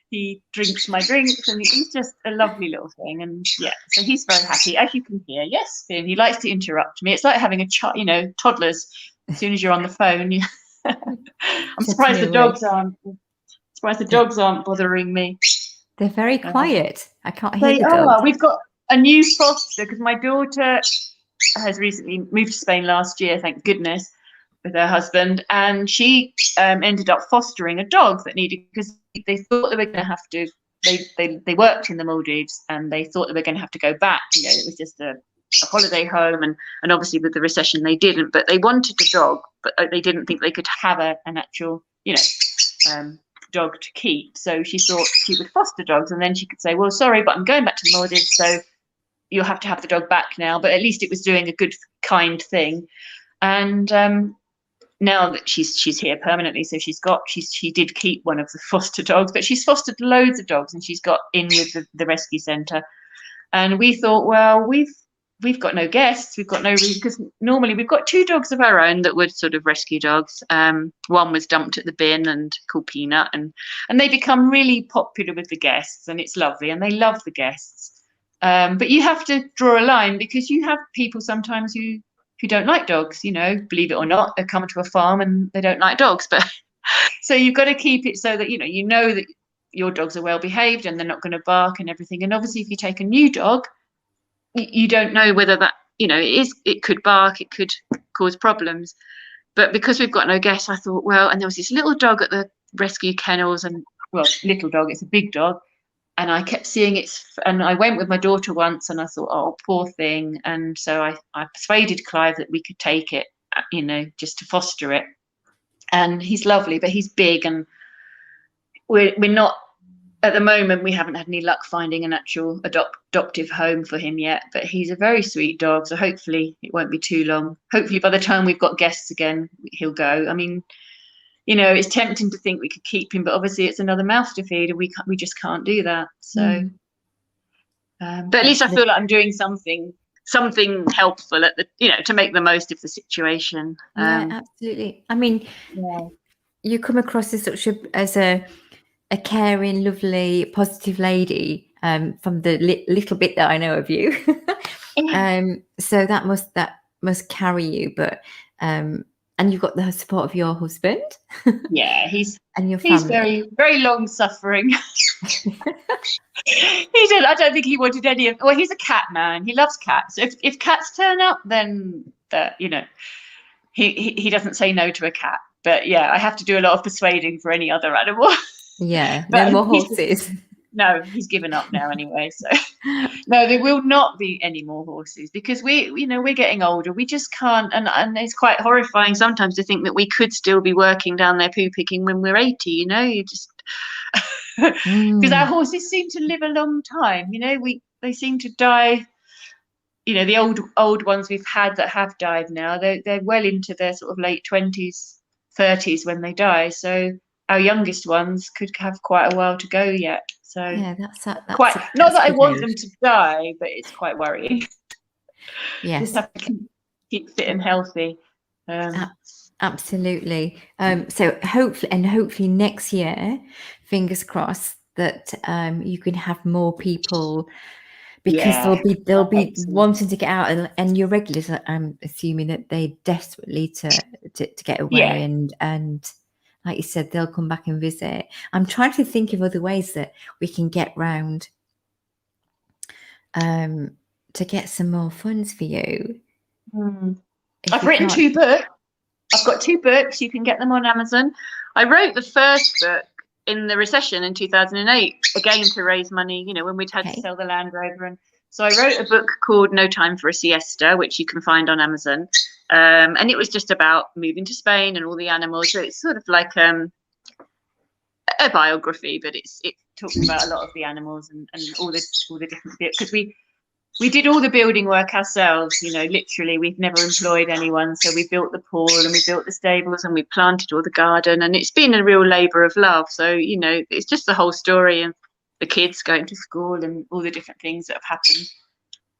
he drinks my drinks, and he's just a lovely little thing. And yeah, so he's very happy, as you can hear. Yes, Finn, he likes to interrupt me. It's like having a child, you know, toddlers. As soon as you're on the phone, I'm surprised the dogs aren't bothering me. They're very quiet. I can't hear they the are. dogs. We've got a new foster because my daughter has recently moved to Spain last year, thank goodness, with her husband, and she ended up fostering a dog that needed, because they thought they were going to have to. They worked in the Maldives, and they thought they were going to have to go back. You know, it was just a holiday home, and obviously with the recession they didn't, but they wanted a dog, but they didn't think they could have an actual, you know, dog to keep. So she thought she would foster dogs, and then she could say, well, sorry, but I'm going back to the Maldives, so you'll have to have the dog back now. But at least it was doing a good, kind thing. And now that she's here permanently, so she did keep one of the foster dogs, but she's fostered loads of dogs, and she's got in with the rescue centre. And we thought, well, we've got no guests, we've got no reason, because normally we've got 2 dogs of our own that were sort of rescue dogs. One was dumped at the bin and called Peanut, and they become really popular with the guests, and it's lovely, and they love the guests. But you have to draw a line, because you have people sometimes who don't like dogs, you know, believe it or not. They come to a farm and they don't like dogs, but so you've got to keep it so that you know that your dogs are well behaved and they're not going to bark and everything. And obviously if you take a new dog, you don't know whether that, you know, it could bark, it could cause problems. But because we've got no guests, I thought, well, and there was this little dog at the rescue kennels, and well, little dog, it's a big dog, and I kept seeing it, and I went with my daughter once, and I thought, oh, poor thing. And so I persuaded Clive that we could take it, you know, just to foster it. And he's lovely, but he's big, and we're not, at the moment, we haven't had any luck finding an actual adoptive home for him yet, but he's a very sweet dog, so hopefully it won't be too long. Hopefully by the time we've got guests again, he'll go. I mean, you know, it's tempting to think we could keep him, but obviously it's another mouth to feed, and we just can't do that. So but at least I feel like I'm doing something helpful at the, you know, to make the most of the situation. Yeah, absolutely. I mean, you come across as a caring, lovely, positive lady, from the little bit that I know of you. So that must carry you, but and you've got the support of your husband. Yeah, and your family. He's very, very long suffering. I don't think he wanted any of. Well, he's a cat man. He loves cats. If cats turn up, then you know, he doesn't say no to a cat. But yeah, I have to do a lot of persuading for any other animal. Yeah, no more horses. No, he's given up now anyway. So no, there will not be any more horses, because we're getting older. We just can't, and it's quite horrifying sometimes to think that we could still be working down there poo picking when we're 80. You know, you just because our horses seem to live a long time. You know, they seem to die. You know, the old ones we've had that have died now, they're well into their sort of late 20s, 30s when they die. So our youngest ones could have quite a while to go yet. So yeah, that's not that I want them to die, but it's quite worrying. Yes, just have to keep fit and healthy. Absolutely. So hopefully next year, fingers crossed, that you can have more people, because they'll be wanting to get out, and your regulars, I'm assuming that they desperately to get away, and like you said, they'll come back and visit. I'm trying to think of other ways that we can get round to get some more funds for you. I've written 2 books. I've got 2 books. You can get them on Amazon. I wrote the first book in the recession in 2008, again to raise money, you know, when we'd had to sell the Land Rover. And so I wrote a book called No Time for a Siesta, which you can find on Amazon. And it was just about moving to Spain and all the animals. So it's sort of like a biography, but talked about a lot of the animals and all the different bits, because we did all the building work ourselves, you know, literally. We've never employed anyone. So we built the pool and we built the stables and we planted all the garden, and it's been a real labour of love. So, you know, it's just the whole story of the kids going to school and all the different things that have happened.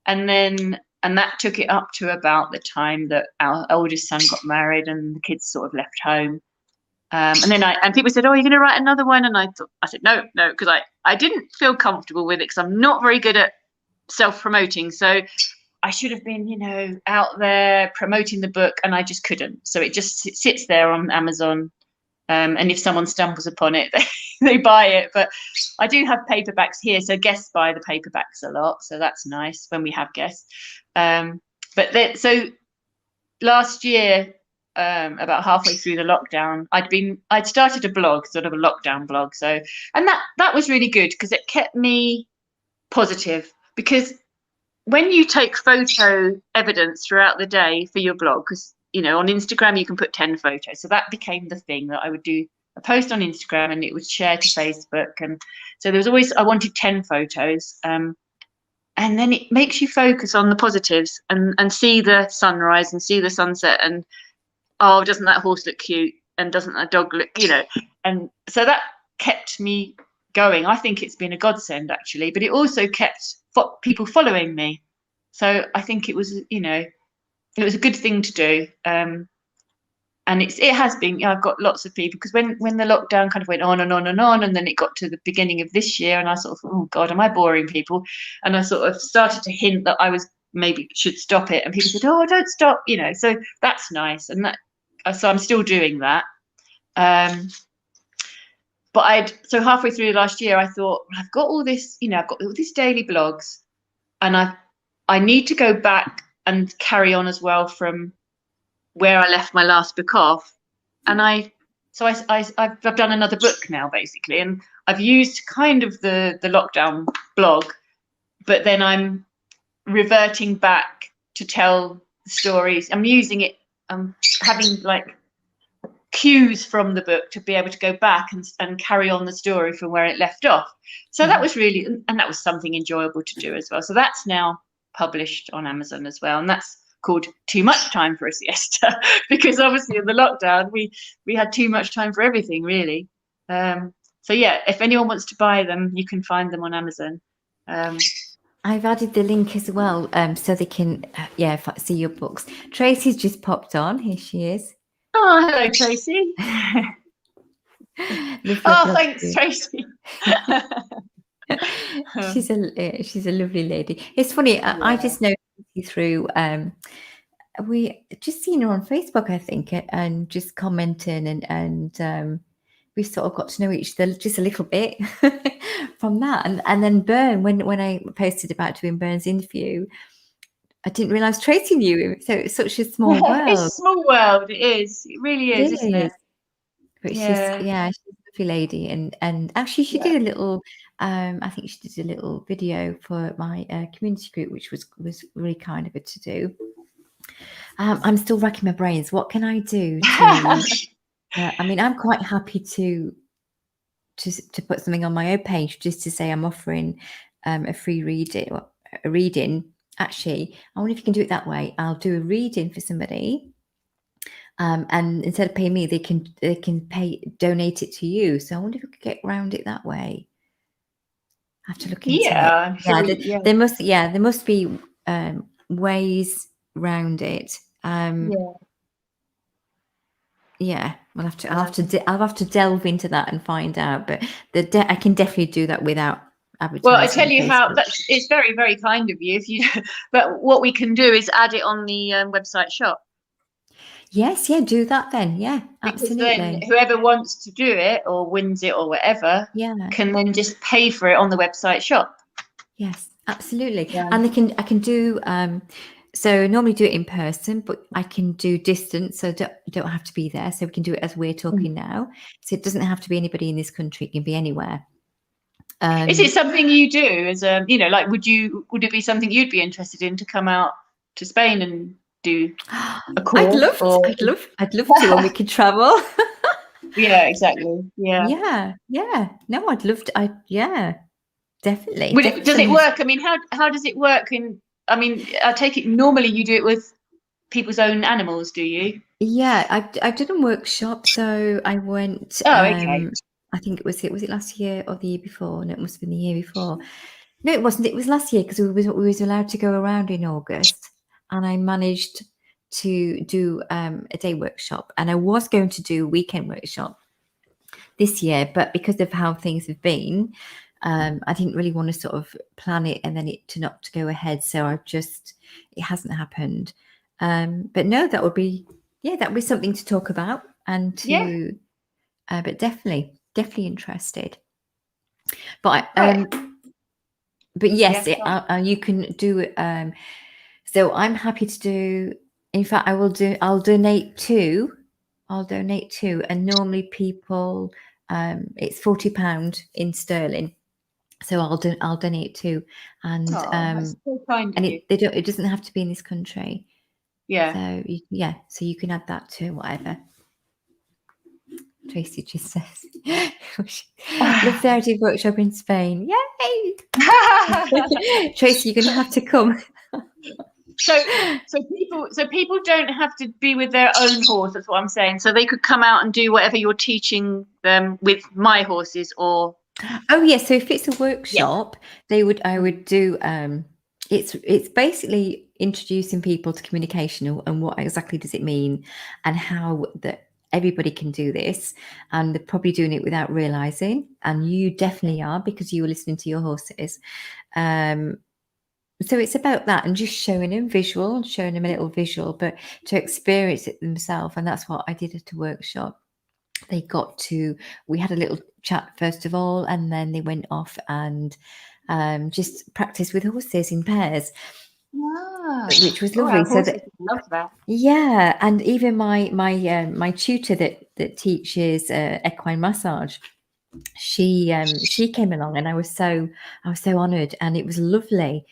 And that took it up to about the time that our oldest son got married and the kids sort of left home. And then people said, "Oh, you're going to write another one?" And I said, no, because I didn't feel comfortable with it, because I'm not very good at self-promoting. So I should have been, you know, out there promoting the book, and I just couldn't. So it just sits there on Amazon, and if someone stumbles upon it, they buy it. But I do have paperbacks here, so guests buy the paperbacks a lot, so that's nice when we have guests. So last year, about halfway through the lockdown, I'd started a blog, sort of a lockdown blog. So, and that was really good, because it kept me positive. Because when you take photo evidence throughout the day for your blog, because, you know, on Instagram you can put 10 photos. So that became the thing, that I would do a post on Instagram and it would share to Facebook. And so there was always, I wanted 10 photos. And then it makes you focus on the positives and see the sunrise and see the sunset. And, oh, doesn't that horse look cute? And doesn't that dog look, you know? And so that kept me going. I think it's been a godsend, actually, but it also kept people following me. So I think it was, you know, it was a good thing to do. And it has been, I've got lots of people, because when the lockdown kind of went on and on and on, and then it got to the beginning of this year, and I sort of thought, oh God, am I boring people? And I sort of started to hint that I was maybe should stop it, and people said, oh, don't stop, you know. So that's nice, and so I'm still doing that. But so halfway through last year, I thought, well, I've got all this, you know, I've got all these daily blogs, and I need to go back and carry on as well from where I left my last book off. And I've done another book now, basically, and I've used kind of the lockdown blog, but then I'm reverting back to tell the stories. I'm using it, having like cues from the book to be able to go back and carry on the story from where it left off. So that was really, and that was something enjoyable to do as well. So that's now published on Amazon as well, and that's called Too Much Time for a Siesta, because obviously in the lockdown we had too much time for everything, really. So yeah, if anyone wants to buy them, you can find them on Amazon. I've added the link as well, so they can see your books. Tracy's just popped on. Here she is. Oh, hello, Tracy. Oh, thanks, Tracy. She's a lovely lady. It's funny. Yeah. I just noticed you through. We just seen her on Facebook, I think, and just commenting, and we sort of got to know each other just a little bit from that. And then Bern, when I posted about doing Bern's interview, I didn't realise Tracy knew him. So it's such a small world. It's a small world. It is. It really is, isn't it? But she's a lovely lady, and actually she did a little. I think she did a little video for my community group, which was really kind of her to do. I'm still racking my brains. What can I do? I mean, I'm quite happy to put something on my own page just to say I'm offering a free reading. Actually, I wonder if you can do it that way. I'll do a reading for somebody, and instead of paying me, they can donate it to you. So I wonder if we could get around it that way. I have to look into it. There must be ways around it. I'll have to delve into that and find out. But I can definitely do that without advertising. Well, I tell you how, it's very, very kind of you. But what we can do is add it on the website shop. Yes, do that then. Yeah, absolutely. Because then whoever wants to do it or wins it or whatever, can then just pay for it on the website shop. Yes, absolutely. Yeah. And I can do. So I normally do it in person, but I can do distance, so don't have to be there. So we can do it as we're talking now. So it doesn't have to be anybody in this country; it can be anywhere. Is it something you do? As like, would it be something you'd be interested in to come out to Spain and do a course? I'd love to when we could travel. Yeah, exactly. Yeah. Yeah. No, I'd love to. Definitely, Does it definitely. work? I mean, how does it work? I mean, I take it normally you do it with people's own animals, do you? Yeah, I've done a workshop. So I went. Oh, okay. I think was it last year or the year before? No, it must have been the year before. No, it wasn't. It was last year because we was allowed to go around in August, and I managed to do a day workshop, and I was going to do a weekend workshop this year, but because of how things have been, I didn't really want to sort of plan it and then it to not to go ahead. So it hasn't happened. But no, that would be something to talk about and Yeah. but definitely interested. But Right. but yes, Yeah. you can do it. So I'm happy to do. In fact, I'll donate two. And normally people, it's £40 in sterling. So I'll donate two, and Oh, that's so kind of you. it doesn't have to be in this country. Yeah. So so you can add that to whatever. Tracy just says, "Love therapy workshop in Spain. Yay!" Tracy, you're gonna have to come. So people don't have to be with their own horse. That's what I'm saying. So they could come out and do whatever you're teaching them with my horses, or Oh yeah, so if it's a yeah. workshop, I would do it's basically introducing people to communication and what exactly does it mean and how that everybody can do this, and they're probably doing it without realizing, and you definitely are because you were listening to your horses. So it's about that and just showing them a little visual, but to experience it themselves. And that's what I did at a workshop. We had a little chat first of all, and then they went off and just practiced with horses in pairs, which was lovely. Our So horses that, love that. yeah, and even my tutor that teaches equine massage, she came along, and I was so honoured, and it was lovely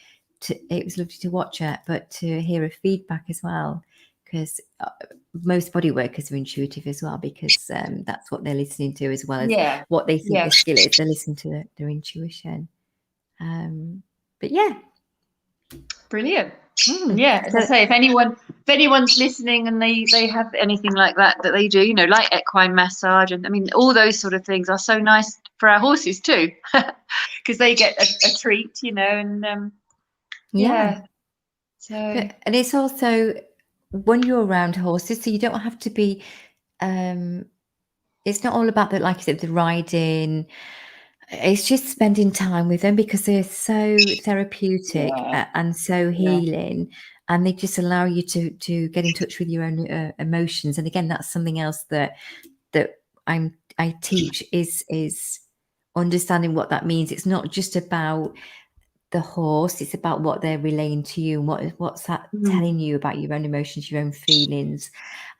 to watch her, but to hear her feedback as well, because most body workers are intuitive as well, because that's what they're listening to as well as Yeah. what they think Yeah. the skill is. They listen to their intuition. But yeah. Brilliant. Yeah, as I So say, if anyone's listening and they have anything like that they do, like equine massage, and I mean all those sort of things are so nice for our horses too, because they get a treat, and yeah. So And it's also when you're around horses, so you don't have to be. It's not all about like you said, the riding. It's just spending time with them because they're so therapeutic yeah, and so yeah. healing, and they just allow you to get in touch with your own emotions. And again, that's something else that I teach is understanding what that means. It's not just about the horse, it's about what they're relaying to you and what's that telling you about your own emotions, your own feelings.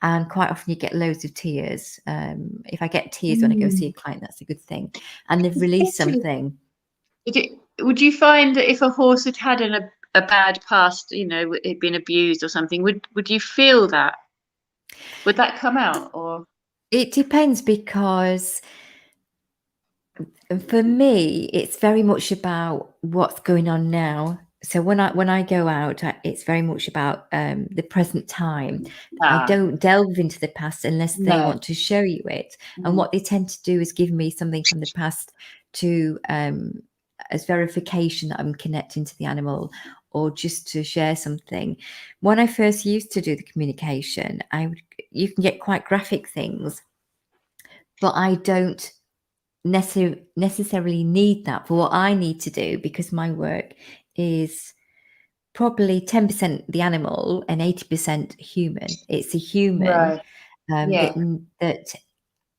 And quite often you get loads of tears. If I get tears when I go see a client, that's a good thing, and they've released something. Would you find that if a horse had a bad past, it been abused or something, would you feel that? Would that come out, or? It depends, because for me, it's very much about what's going on now. So when I go out, it's very much about the present time. I don't delve into the past unless they want to show you it. And what they tend to do is give me something from the past to as verification that I'm connecting to the animal, or just to share something. When I first used to do the communication, you can get quite graphic things, but I don't necessarily need that for what I need to do, because my work is probably 10% the animal and 80% human. It's a human that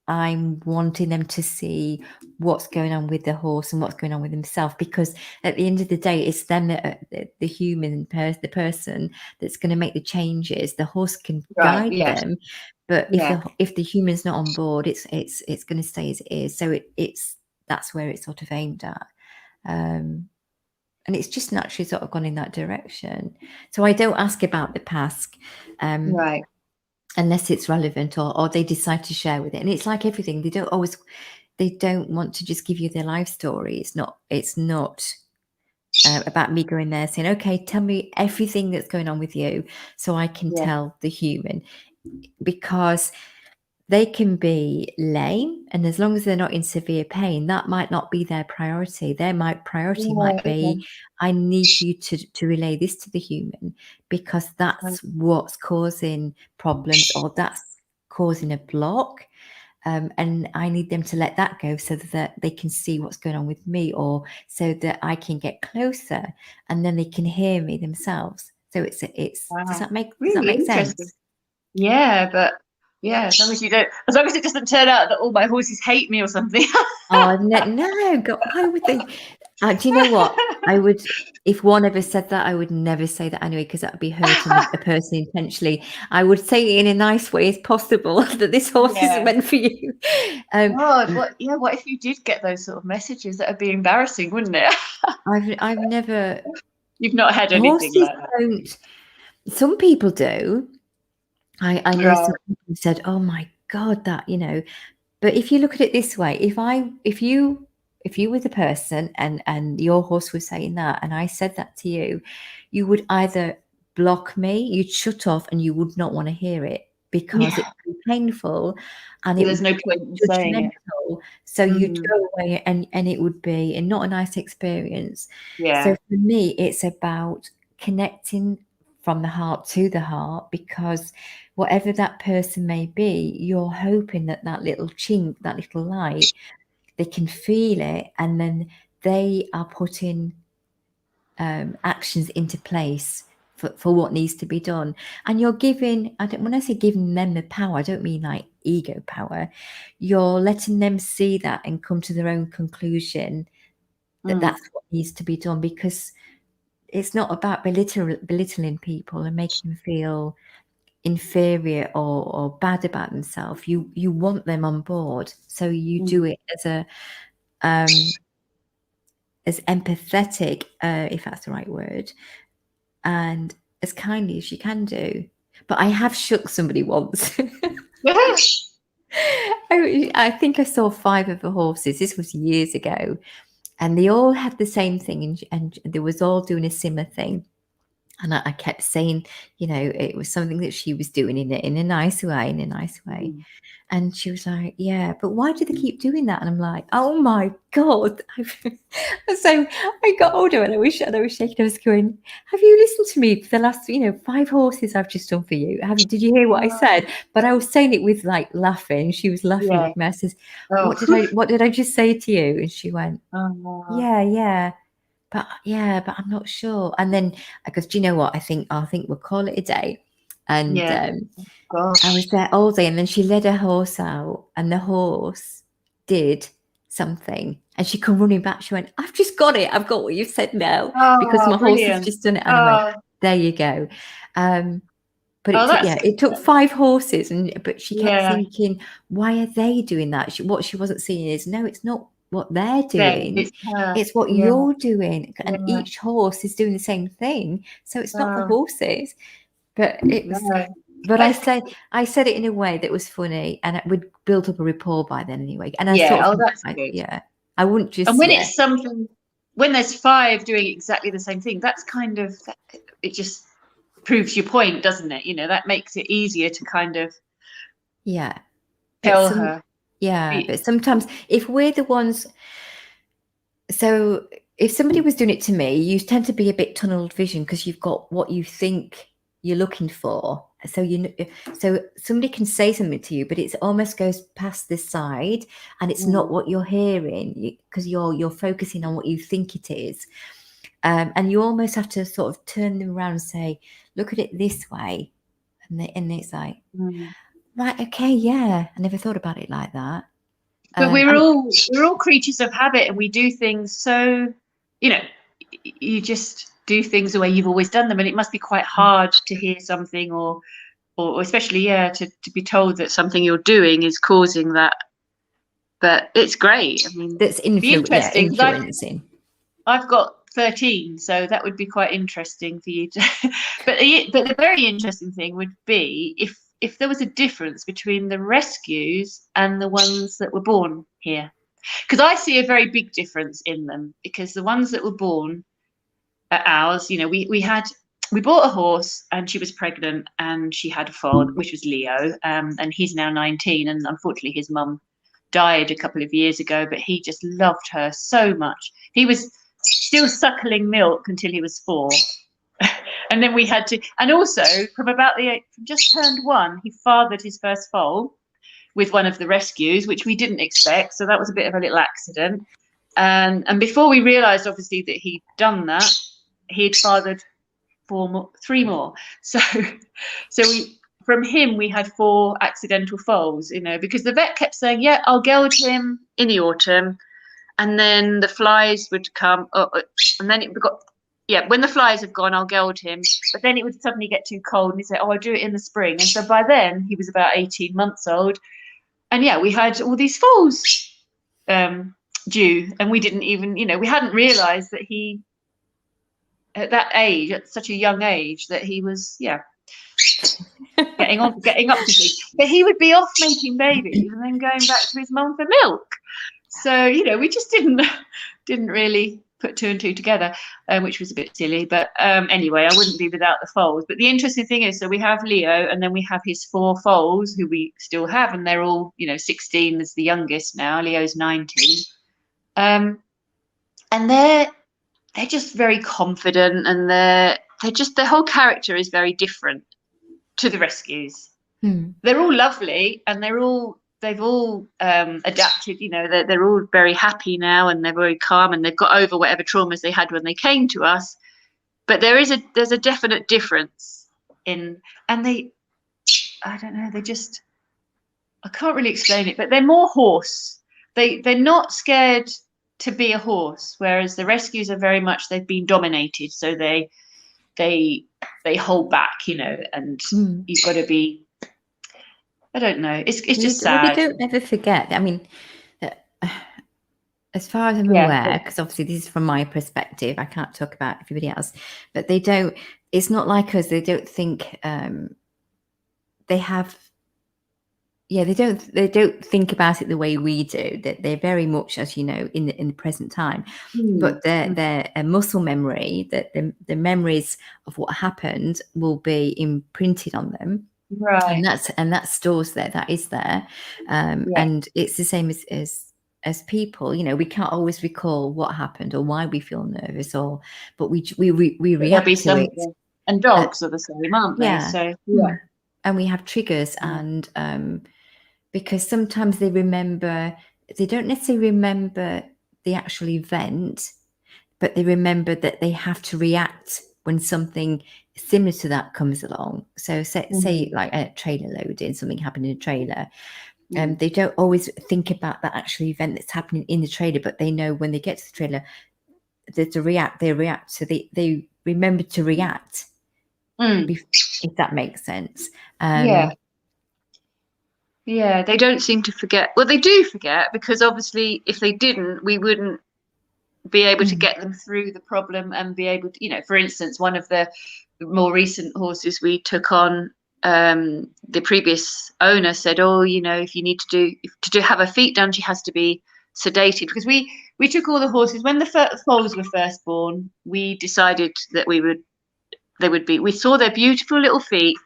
I'm wanting them to see what's going on with the horse and what's going on with himself, because at the end of the day, it's them that the human the person that's going to make the changes. The horse can guide them, but if the human's not on board, it's going to stay as it is. So that's where it's sort of aimed at. And it's just naturally sort of gone in that direction. So I don't ask about the past. unless it's relevant, or they decide to share with it. And it's like everything, they don't want to just give you their life story. It's not about me going there saying, okay, tell me everything that's going on with you so I can tell the human, because they can be lame, and as long as they're not in severe pain, that might not be their priority. Their priority might be, I need you to relay this to the human, because that's what's causing problems, or that's causing a block. And I need them to let that go so that they can see what's going on with me, or so that I can get closer, and then they can hear me themselves. So it's does that make really sense? Yeah, but yeah, as long as it doesn't turn out that all my horses hate me or something. Oh no, God, why would they? Do you know what? I would, if one ever said that, I would never say that anyway, because that would be hurting a person intentionally. I would say it in a nice way as possible, that this horse isn't meant for you. God, what if you did get those sort of messages? That would be embarrassing, wouldn't it? I've never. You've not had anything Horses like that. don't. Some people do. I know some people said, "Oh my God, that," But if you look at it this way, if you were the person, and your horse was saying that, and I said that to you, you would either block me, you'd shut off, and you would not want to hear it, because it would be painful, and it There's would no be point in saying it. judgmental. So you'd go away, and it would be not a nice experience. Yeah. So for me, it's about connecting from the heart to the heart, because whatever that person may be, you're hoping that little chink, that little light, they can feel it, and then they are putting actions into place for what needs to be done. And you're giving, when I say giving them the power, I don't mean like ego power. You're letting them see that and come to their own conclusion that that's what needs to be done, because it's not about belittling people and making them feel inferior or bad about themselves. You want them on board, so you do it as empathetic, if that's the right word, and as kindly as you can do. But I have shook somebody once. I think I saw 5 of the horses. This was years ago, and they all had the same thing, and they was all doing a similar thing. And I kept saying, it was something that she was doing in a nice way. And she was like, yeah, but why do they keep doing that? And I'm like, oh my God. So I got older, and I was shaking. I was going, have you listened to me for the last, 5 horses I've just done for you? Did you hear what I said? But I was saying it with like laughing. She was laughing with me. I says, what did I just say to you? And she went, yeah. But I'm not sure. And then I goes, do you know what? I think we'll call it a day. And I was there all day. And then she led her horse out, and the horse did something. And she come running back. She went, I've just got it. I've got what you've said now, because my horse has just done it. And I went, there you go. But it took 5 horses, but she kept thinking, why are they doing that? What she wasn't seeing is, no, it's not what they're doing, it's what you're doing, and each horse is doing the same thing, so it's not the horses. But it was but I said it in a way that was funny, and it would build up a rapport by then anyway. And I that's good. I wouldn't just, and when it's something, when there's 5 doing exactly the same thing, that's kind of, it just proves your point, doesn't it? That makes it easier to kind of tell her. But sometimes if we're the ones, so if somebody was doing it to me, you tend to be a bit tunnel vision, because you've got what you think you're looking for. So somebody can say something to you, but it almost goes past this side, and it's not what you're hearing, because you're focusing on what you think it is. And you almost have to sort of turn them around and say, look at it this way. And it's like, right, okay, yeah, I never thought about it like that. But we're all creatures of habit, and we do things, so you just do things the way you've always done them, and it must be quite hard to hear something, or especially to be told that something you're doing is causing that. But it's great. I mean, that's influencing. I've got 13, so that would be quite interesting for you to. But the very interesting thing would be if there was a difference between the rescues and the ones that were born here. Because I see a very big difference in them, because the ones that were born at ours, you know, we bought a horse and she was pregnant and she had a foal, which was Leo, and he's now 19, and unfortunately his mum died a couple of years ago, but he just loved her so much. He was still suckling milk until he was 4. And then we had to, and also from just turned 1, he fathered his first foal with one of the rescues, which we didn't expect. So that was a bit of a little accident. And before we realised, obviously, that he'd done that, he'd fathered 3 more. So from him, we had 4 accidental foals, you know, because the vet kept saying, yeah, I'll geld him in the autumn. And then the flies would come, and then when the flies have gone, I'll geld him. But then it would suddenly get too cold, and he'd say, oh, I'll do it in the spring. And so by then, he was about 18 months old. And yeah, we had all these foals due, and we didn't even, you know, we hadn't realised that he, at that age, at such a young age, that he was, getting up to things. But he would be off making babies and then going back to his mum for milk. So, you know, we just didn't really put 2 and 2 together, which was a bit silly. But anyway, I wouldn't be without the foals. But the interesting thing is, so we have Leo, and then we have his 4 foals who we still have, and they're all, you know, 16 is the youngest now. Leo's 19. And they're just very confident, and they're just, their whole character is very different to the rescues. They're all lovely, and they've all adapted, you know, they're all very happy now, and they're very calm, and they've got over whatever traumas they had when they came to us. But there's a definite difference in, and I don't know, I can't really explain it, but they're more horse. They're not scared to be a horse, whereas the rescues are very much, they've been dominated, so they hold back, you know, and you've got to be, I don't know, it's just sad. Well, they don't ever forget. I mean, as far as I'm aware, because obviously this is from my perspective, I can't talk about everybody else, but they don't, it's not like us, they don't think they have, they don't think about it the way we do. That they're very much, as you know, in the present time. But their muscle memory, that the memories of what happened will be imprinted on them, right? And that stores there. That is there, and it's the same as people. You know, we can't always recall what happened or why we feel nervous, but we react to it. And dogs are the same, aren't they? So and we have triggers, and because sometimes they don't necessarily remember the actual event, but they remember that they have to react when something similar to that comes along. So say like a trailer loading, something happened in a trailer. They don't always think about that actual event that's happening in the trailer, but they know when they get to the trailer that they react. So they remember to react, if that makes sense. Yeah, they don't seem to forget. Well, they do forget, because obviously if they didn't, we wouldn't be able to get them through the problem and be able to, you know, for instance, one of the more recent horses we took on, the previous owner said, oh, you know, if you need to have her feet done, she has to be sedated, because we took all the horses when the foals were first born. We decided that we saw their beautiful little feet.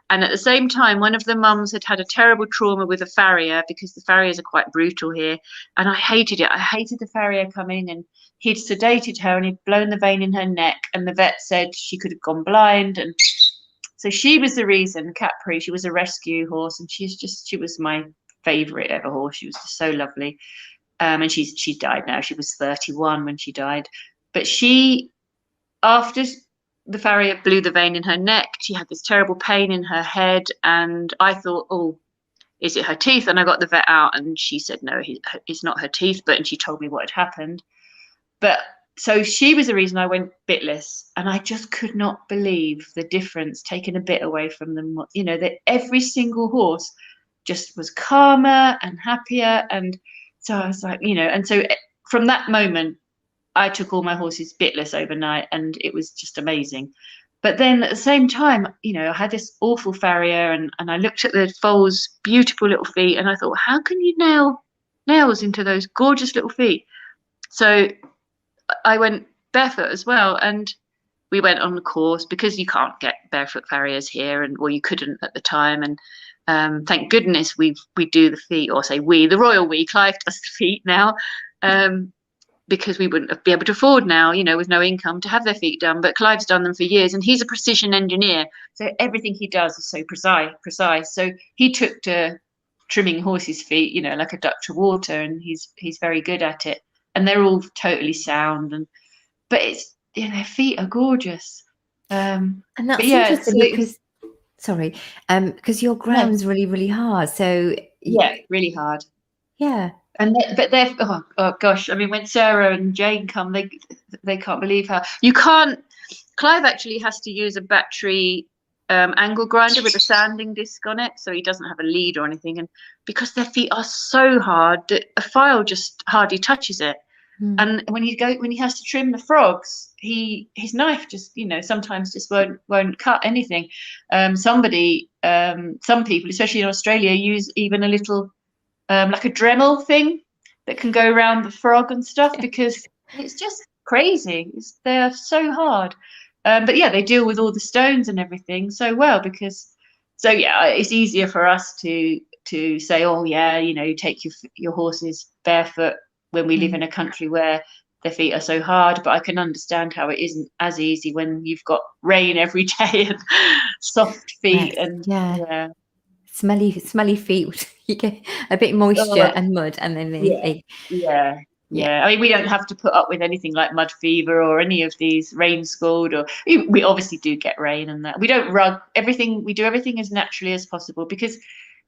And at the same time, one of the mums had a terrible trauma with a farrier, because the farriers are quite brutal here. And I hated it. I hated the farrier coming, and he'd sedated her and he'd blown the vein in her neck. And the vet said she could have gone blind. And so she was the reason, Capri, she was a rescue horse. And she was my favourite ever horse. She was just so lovely. And she's died now. She was 31 when she died. But after the farrier blew the vein in her neck, she had this terrible pain in her head, and I thought, oh, is it her teeth? And I got the vet out, and she said, no, it's not her teeth, and she told me what had happened. But so she was the reason I went bitless, and I just could not believe the difference, taking a bit away from them, you know, that every single horse just was calmer and happier. And so I was like, you know, and so from that moment, I took all my horses bitless overnight, and it was just amazing. But then at the same time, I had this awful farrier, and I looked at the foal's beautiful little feet, and I thought, how can you nail nails into those gorgeous little feet? So I went barefoot as well, and we went on the course, because you can't get barefoot farriers here, and you couldn't at the time. And thank goodness we do the feet, or say the royal Clive does the feet now, because we wouldn't be able to afford now, with no income, to have their feet done. But Clive's done them for years, and he's a precision engineer, so everything he does is so precise. So he took to trimming horses' feet, like a duck to water, and he's very good at it. And they're all totally sound, but it's their feet are gorgeous. And that's yeah, interesting because, sorry, because your ground's really, really hard. So really hard. Yeah. And they're oh gosh, I mean, when Sarah and Jane come, they can't believe how you can't. Clive actually has to use a battery angle grinder with a sanding disc on it, so he doesn't have a lead or anything. And because their feet are so hard that a file just hardly touches it. And when he has to trim the frogs, his knife just sometimes just won't cut anything. Some people, especially in Australia, use even a little like a Dremel thing that can go around the frog and stuff, because it's just crazy. They are so hard. But yeah, they deal with all the stones and everything so well, it's easier for us to say, oh yeah, take your horses barefoot when we live in a country where their feet are so hard. But I can understand how it isn't as easy when you've got rain every day and soft feet and smelly feet. You get a bit moisture and mud, and then I mean, we don't have to put up with anything like mud fever or any of these rain scald, or we obviously do get rain, and that we don't rug everything. We do everything as naturally as possible, because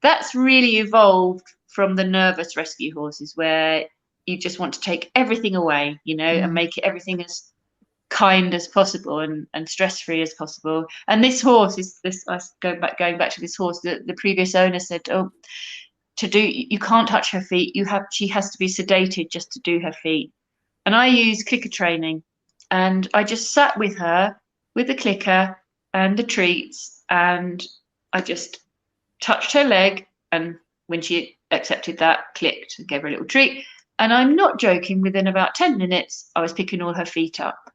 that's really evolved from the nervous rescue horses, where you just want to take everything away, and make everything as kind as possible and stress-free as possible. And this horse going back to this horse, the previous owner said, you can't touch her feet. She has to be sedated just to do her feet. And I use clicker training, and I just sat with her with the clicker and the treats, and I just touched her leg, and when she accepted that, clicked and gave her a little treat. And I'm not joking, within about 10 minutes, I was picking all her feet up.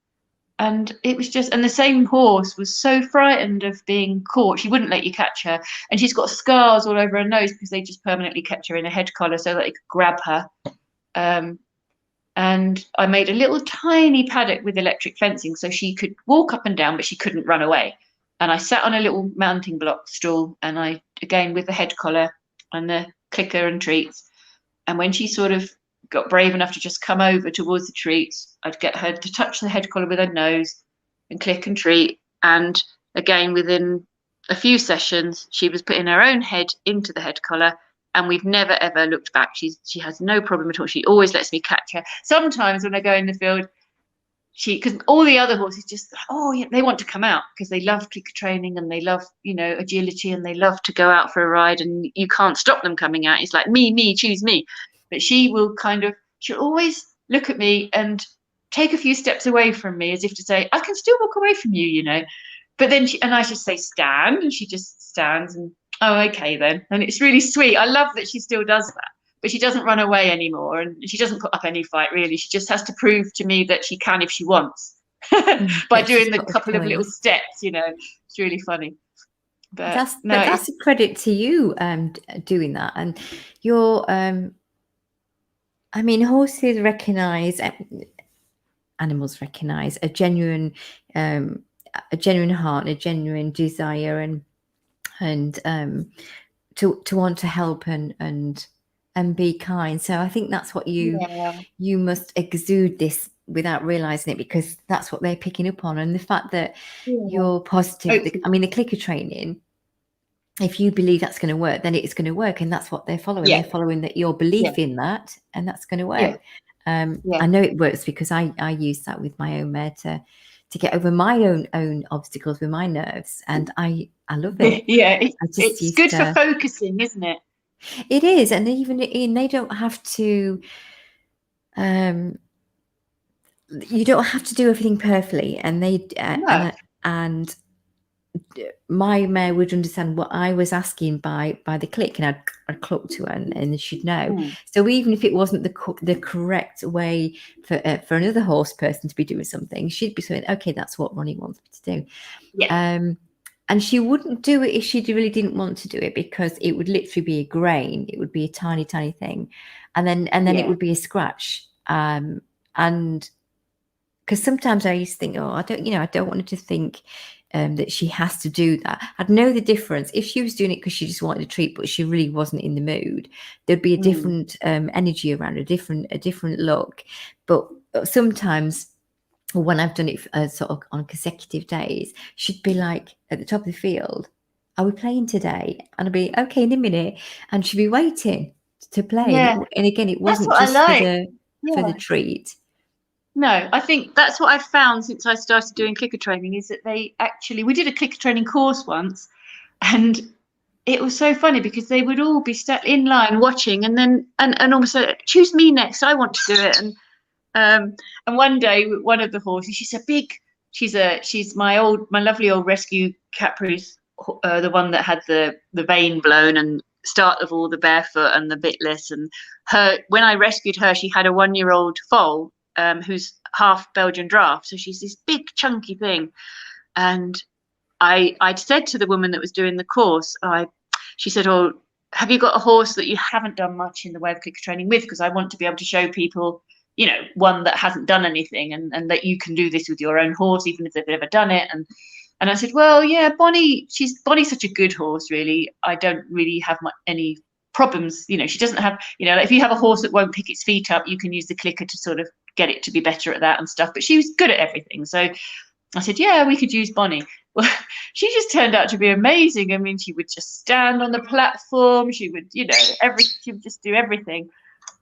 And it was and the same horse was so frightened of being caught, she wouldn't let you catch her. And she's got scars all over her nose because they just permanently kept her in a head collar so that they could grab her. And I made a little tiny paddock with electric fencing so she could walk up and down, but she couldn't run away. And I sat on a little mounting block stool, and I, again, with the head collar and the clicker and treats. And when she sort of got brave enough to just come over towards the treats, I'd get her to touch the head collar with her nose and click and treat. And again, within a few sessions, she was putting her own head into the head collar, and we've never ever looked back. She has no problem at all. She always lets me catch her. Sometimes when I go in the field, because all the other horses just, they want to come out because they love clicker training, and they love, agility, and they love to go out for a ride, and you can't stop them coming out. It's like, me, choose me. But she'll always look at me and take a few steps away from me, as if to say, I can still walk away from you, But then I just say, stand, and she just stands, and okay then. And it's really sweet. I love that she still does that, but she doesn't run away anymore, and she doesn't put up any fight, really. She just has to prove to me that she can if she wants, by doing the couple of little steps, It's really funny. But that's a credit to you doing that. And you're I mean, horses recognize, animals recognize a genuine heart, a genuine desire, and to want to help and be kind. So I think that's what you must exude this without realizing it, because that's what they're picking up on. And the fact that you're positive, the clicker training, if you believe that's going to work, then it's going to work, and that's what they're following. They're following your belief in that, and that's going to work. I know it works because I use that with my own mare to get over my own obstacles with my nerves, and I love it. It's good for focusing, isn't it? It is, and they don't have to. You don't have to do everything perfectly, and my mare would understand what I was asking by the click, and I'd cluck to her, and she'd know. So even if it wasn't the correct way for another horse person to be doing something, she'd be saying, okay, that's what Ronnie wants me to do. Yeah. And she wouldn't do it if she really didn't want to do it, because it would literally be a grain. It would be a tiny, tiny thing. And then it would be a scratch. And because sometimes I used to think, oh, I don't want her to think that she has to do that. I'd know the difference. If she was doing it because she just wanted a treat, but she really wasn't in the mood, there'd be a different energy around, a different look. But sometimes, when I've done it sort of on consecutive days, she'd be like at the top of the field, are we playing today? And I'd be, okay, in a minute. And she'd be waiting to play. Yeah. And again, it That's wasn't what just I like. for the treat. No, I think that's what I've found since I started doing clicker training, is that we did a clicker training course once, and it was so funny because they would all be in line watching, and then and almost like, choose me next, I want to do it. And one day one of the horses, she's my lovely old rescue Capri's, the one that had the vein blown and start of all the barefoot and the bitless, and when I rescued her, she had a 1-year-old foal, who's half Belgian draft, so she's this big chunky thing. And I'd said to the woman that was doing the course, she said, oh, have you got a horse that you haven't done much in the way of clicker training with, because I want to be able to show people, one that hasn't done anything, and that you can do this with your own horse even if they've never done it. And I said, well, yeah, Bonnie's such a good horse, really. I don't really have any problems. She doesn't have, if you have a horse that won't pick its feet up, you can use the clicker to sort of get it to be better at that and stuff. But she was good at everything. So I said, yeah, we could use Bonnie. Well, she just turned out to be amazing. I mean, she would just stand on the platform. She would, she would just do everything.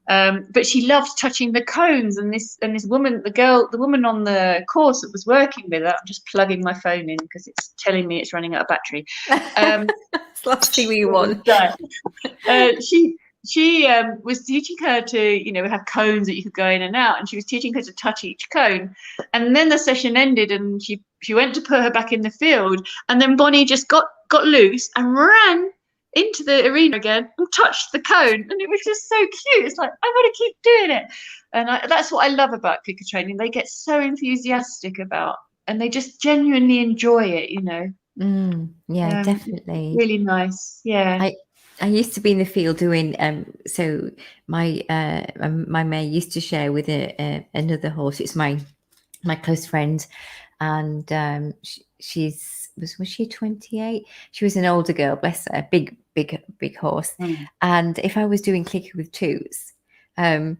But she loved touching the cones, and this woman, the woman on the course that was working with her, I'm just plugging my phone in because it's telling me it's running out of battery. It's the last thing we want. She was teaching her to, have cones that you could go in and out, and she was teaching her to touch each cone. And then the session ended, and she went to put her back in the field, and then Bonnie just got loose and ran into the arena again and touched the cone, and it was just so cute. It's like, I want to keep doing it. And that's what I love about clicker training. They get so enthusiastic about, and they just genuinely enjoy it, Yeah, definitely. Really nice. Yeah. I used to be in the field doing so my mare used to share with another horse. It's my close friend, and was she 28? She was an older girl, bless her, big horse. And if I was doing clicker with twos, and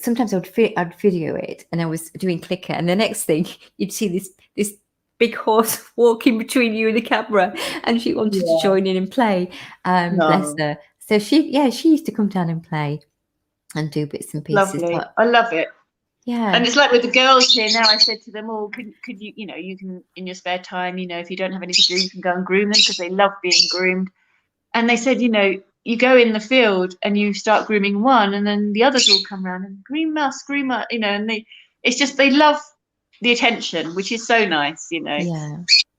sometimes I'd video it, and I was doing clicker, and the next thing you'd see this big horse walking between you and the camera, and she wanted to join in and play. Bless her. So she used to come down and play and do bits and pieces. Lovely. I love it. Yeah. And it's like with the girls here now, I said to them all, could you, you can, in your spare time, if you don't have anything to do, you can go and groom them, because they love being groomed. And they said, you go in the field and you start grooming one, and then the others all come around and groom us, and they love the attention, which is so nice, Yeah.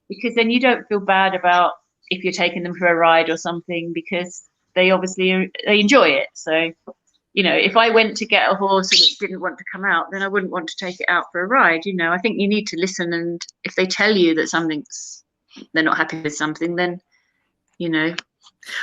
Because then you don't feel bad about if you're taking them for a ride or something, because they obviously they enjoy it. So, if I went to get a horse and it didn't want to come out, then I wouldn't want to take it out for a ride. I think you need to listen, and if they tell you that they're not happy with something, then,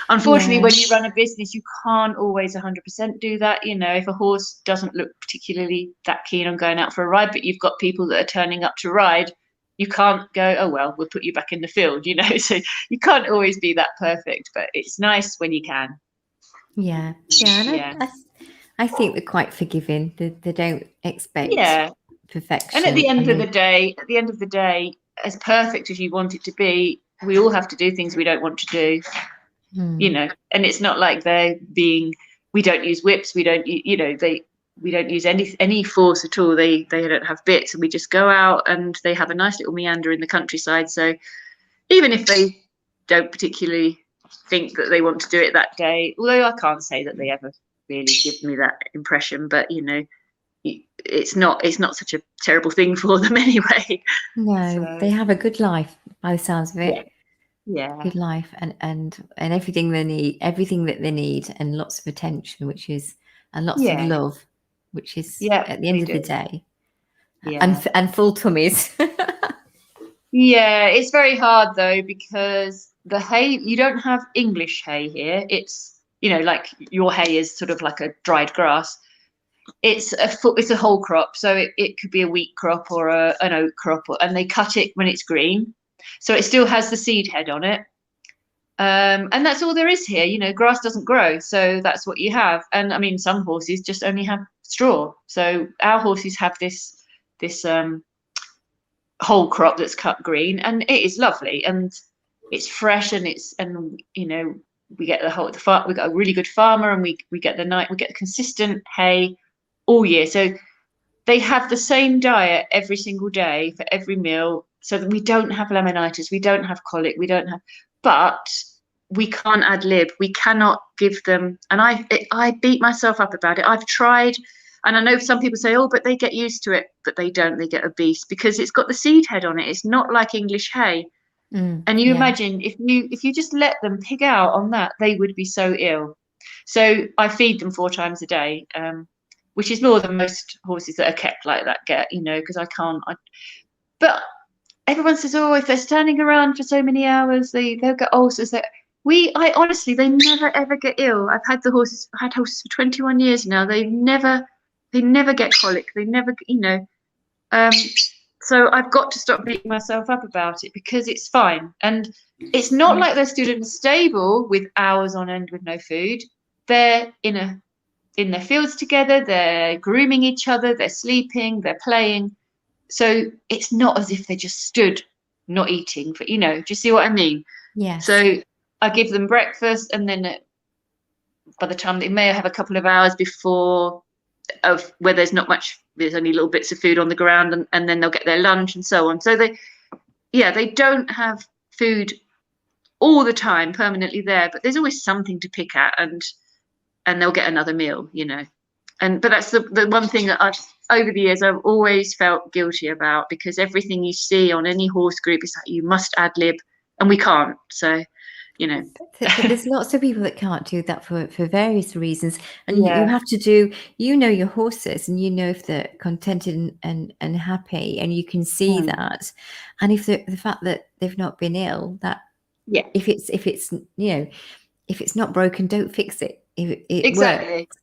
unfortunately, when you run a business, you can't always 100% do that. If a horse doesn't look particularly that keen on going out for a ride, but you've got people that are turning up to ride, you can't go, oh, well, we'll put you back in the field, so you can't always be that perfect, but it's nice when you can. Yeah. And I think they're quite forgiving. They don't expect perfection. And at the end of the day, as perfect as you want it to be, we all have to do things we don't want to do. And it's not like we don't use whips, we don't use any force at all. They don't have bits, and we just go out and they have a nice little meander in the countryside. So even if they don't particularly think that they want to do it that day, although I can't say that they ever really give me that impression, but it's not such a terrible thing for them anyway. No, So they have a good life by the sounds of it. yeah, Good life and everything they need, everything that they need, and lots of attention, and lots of love, which is yeah, at the end they of the do. day, Yeah. and full tummies. Yeah, it's very hard though, because the hay, you don't have English hay here. It's, like your hay is sort of like a dried grass. It's a whole crop, so it could be a wheat crop or an oat crop, and they cut it when it's green, so it still has the seed head on it. And that's all there is here. Grass doesn't grow, so that's what you have. And I mean, some horses just only have straw. So our horses have this whole crop that's cut green, and it is lovely, and it's fresh, and we get we got a really good farmer, and we get the consistent hay all year. So they have the same diet every single day for every meal, so that we don't have laminitis, we don't have colic, but we can't ad lib. We cannot give them, and I beat myself up about it. I've tried, and I know some people say, oh, but they get used to it, but they don't. They get obese because it's got the seed head on it. It's not like English hay. And you imagine if you just let them pig out on that, they would be so ill. So I feed them 4 times a day, which is more than most horses that are kept like that get, because I can't. But everyone says, oh, if they're standing around for so many hours, they'll get ulcers. I honestly, they never ever get ill. I've had horses for 21 years now. They never get colic. They never, So I've got to stop beating myself up about it, because it's fine. And it's not like they're stood in a stable with hours on end with no food. They're in their fields together. They're grooming each other. They're sleeping. They're playing. So it's not as if they just stood not eating for, do you see what I mean? Yes. So I give them breakfast, and then by the time they may have a couple of hours before where there's not much, there's only little bits of food on the ground, and then they'll get their lunch and so on. So they don't have food all the time permanently there, but there's always something to pick at, and they'll get another meal, but that's the one thing that over the years I've always felt guilty about, because everything you see on any horse group is like, you must ad lib, and we can't. So but there's lots of people that can't do that for various reasons, and you have to do, your horses, and if they're contented and happy, and you can see that. And if the fact that they've not been ill, that if it's not broken, don't fix it. It exactly works.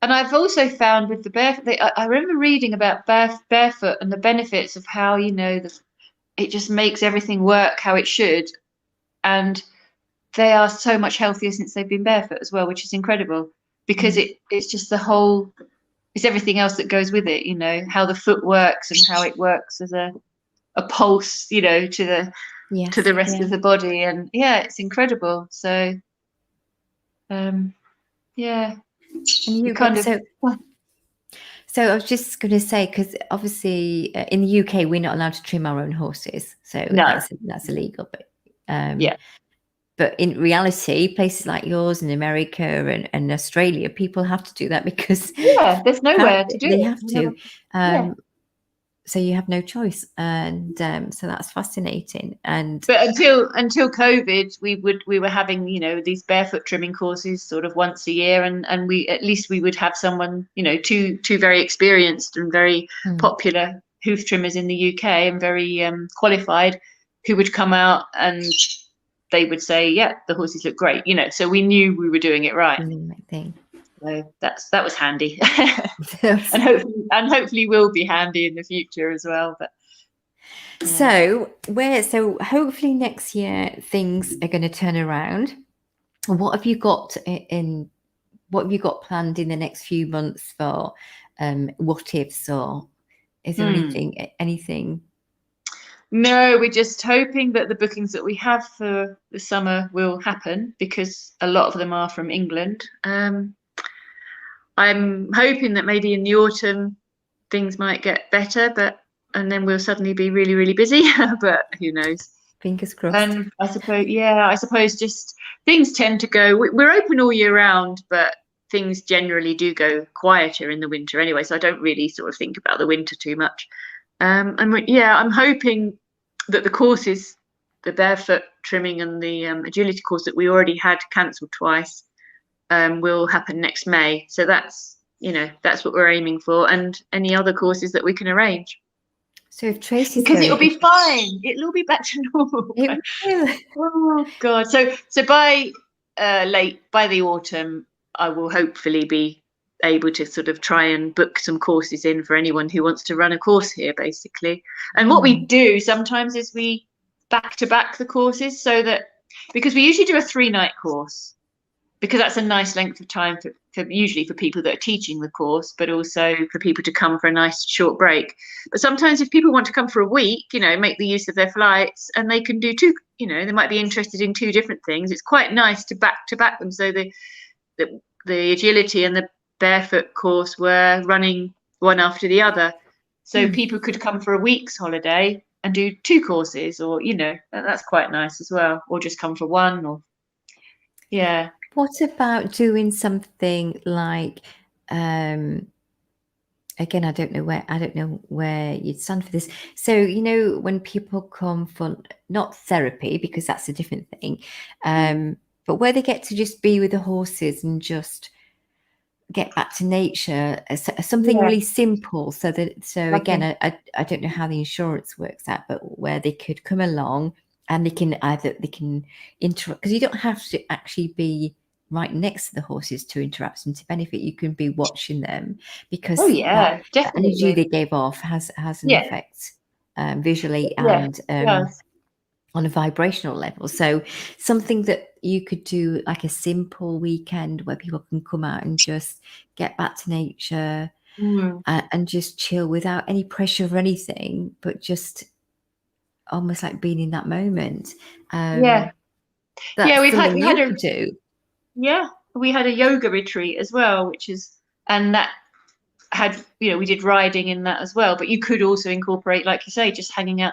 And I've also found with the barefoot, I remember reading about barefoot and the benefits of how it just makes everything work how it should, and they are so much healthier since they've been barefoot as well, which is incredible, because it's just it's everything else that goes with it, how the foot works and how it works as a pulse, to the rest of the body. And it's incredible. So yeah. And you kind of so I was just going to say, because obviously in the UK we're not allowed to trim our own horses, so that's illegal. But but in reality, places like yours in America and Australia, people have to do that, because there's nowhere to do it. They have to. So you have no choice, and so that's fascinating. But until COVID, we were having these barefoot trimming courses sort of once a year, and we would have someone, two very experienced and very popular hoof trimmers in the UK, and very qualified, who would come out and they would say, yeah, the horses look great, so we knew we were doing it right. So that was handy. and hopefully will be handy in the future as well. But so hopefully next year things are going to turn around. What have you got planned in the next few months for what ifs, or is there anything? No, we're just hoping that the bookings that we have for the summer will happen, because a lot of them are from England. I'm hoping that maybe in the autumn things might get better, and then we'll suddenly be really, really busy. But who knows? Fingers crossed. And I suppose just things tend to go. We're open all year round, but things generally do go quieter in the winter anyway, so I don't really sort of think about the winter too much. I'm hoping that the courses, the barefoot trimming and the agility course that we already had cancelled twice, will happen next May. So that's what we're aiming for, and any other courses that we can arrange. So if Tracy's because going, it'll be fine, it'll all be back to normal. it will. Oh God! So by the autumn, I will hopefully be able to sort of try and book some courses in for anyone who wants to run a course here, basically. And what we do sometimes is we back to back the courses, so that, because we usually do a 3-night course, because that's a nice length of time for usually for people that are teaching the course, but also for people to come for a nice short break. But sometimes if people want to come for a week, make the use of their flights, and they can do two, they might be interested in 2 different things. It's quite nice to back them. So the agility and the barefoot course were running one after the other. So people could come for a week's holiday and do 2 courses, or, that's quite nice as well. Or just come for one, or, yeah. What about doing something like, again, I don't know where you'd stand for this. So, when people come for not therapy, because that's a different thing, but where they get to just be with the horses and just get back to nature, something really simple. So again, I don't know how the insurance works out, but where they could come along and they can interact, because you don't have to actually be right next to the horses to interact and to benefit. You can be watching them, because definitely. the energy they gave off has an effect visually and on a vibrational level. So something that you could do, like a simple weekend where people can come out and just get back to nature and just chill without any pressure or anything, but just almost like being in that moment. That's something you could do. Yeah, we had a yoga retreat as well, and that had, we did riding in that as well. But you could also incorporate, like you say, just hanging out.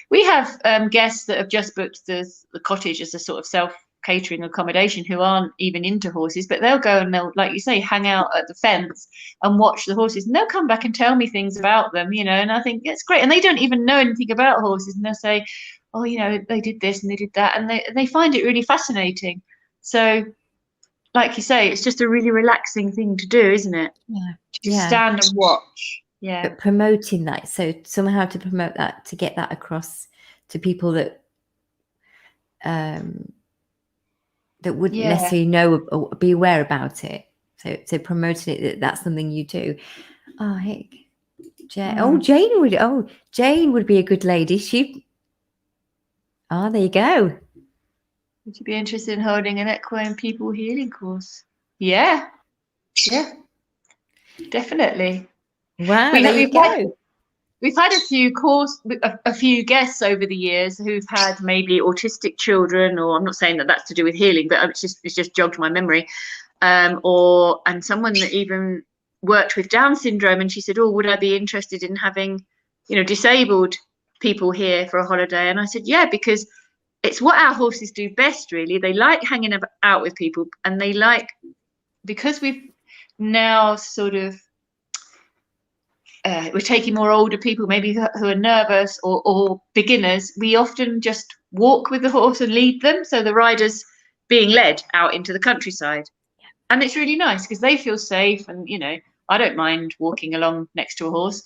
We have guests that have just booked the cottage as a sort of self-catering accommodation, who aren't even into horses, but they'll go and they'll, like you say, hang out at the fence and watch the horses, and they'll come back and tell me things about them, and I think it's great. And they don't even know anything about horses, and they'll say, oh, they did this and they did that, and they find it really fascinating. So, like you say, it's just a really relaxing thing to do, isn't it? To stand and watch. But promoting that, so somehow to promote that, to get that across to people that wouldn't necessarily know or be aware about it. So promoting it, that's something you do. Oh, heck. Jane would be a good lady. There you go. Would you be interested in holding an equine people healing course? Yeah, definitely. Wow, we've had a few guests over the years who've had maybe autistic children, or I'm not saying that that's to do with healing, but it's just jogged my memory. And someone that even worked with Down syndrome, and she said, "Oh, would I be interested in having, disabled people here for a holiday?" And I said, "Yeah, because it's what our horses do best, really. They like hanging out with people, and they like, because we've now sort of we're taking more older people, maybe who are nervous or beginners. We often just walk with the horse and lead them, so the rider's being led out into the countryside, and it's really nice because they feel safe. And I don't mind walking along next to a horse.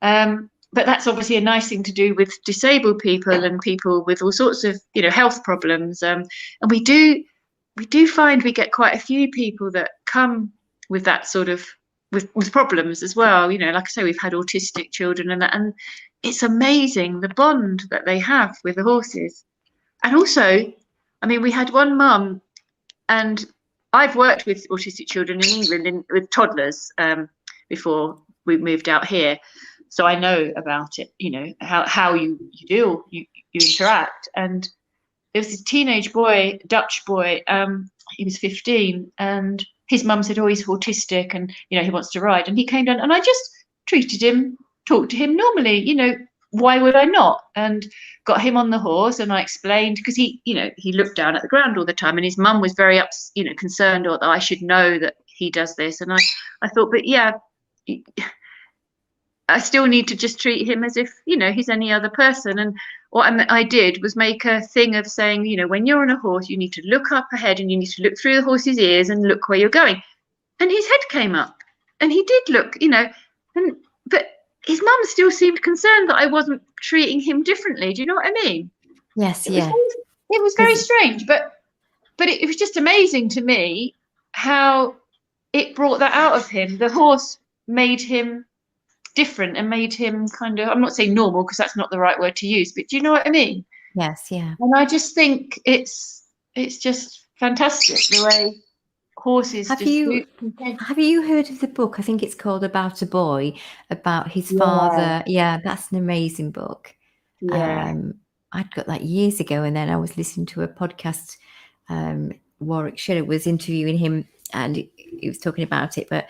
But that's obviously a nice thing to do with disabled people and people with all sorts of, health problems. And we do find we get quite a few people that come with that sort of, with problems as well. Like I say, we've had autistic children and it's amazing the bond that they have with the horses. And also, we had one mum, and I've worked with autistic children in England with toddlers before we moved out here. So I know about it, how you interact. And there was this teenage boy, Dutch boy, he was 15, and his mum said, oh, he's autistic and, he wants to ride. And he came down, and I just talked to him normally, why would I not? And got him on the horse, and I explained, because he looked down at the ground all the time, and his mum was very concerned, or that I should know that he does this. And I thought, but yeah, I still need to just treat him as if, you know, he's any other person. And what I did was make a thing of saying, you know, when you're on a horse, you need to look up ahead and you need to look through the horse's ears and look where you're going. And his head came up and he did look, you know, but his mum still seemed concerned that I wasn't treating him differently. Do you know what I mean? Yes, It was very strange, but it was just amazing to me how it brought that out of him. The horse made him different and made him kind of, I'm not saying normal because that's not the right word to use, but do you know what I mean? Yes, yeah. And I just think it's just fantastic the way horses Have you heard of the book? I think it's called About a Boy, about his father. Yeah, that's an amazing book. Yeah. I'd got that years ago, and then I was listening to a podcast. Warwick Schiller was interviewing him, and he was talking about it. But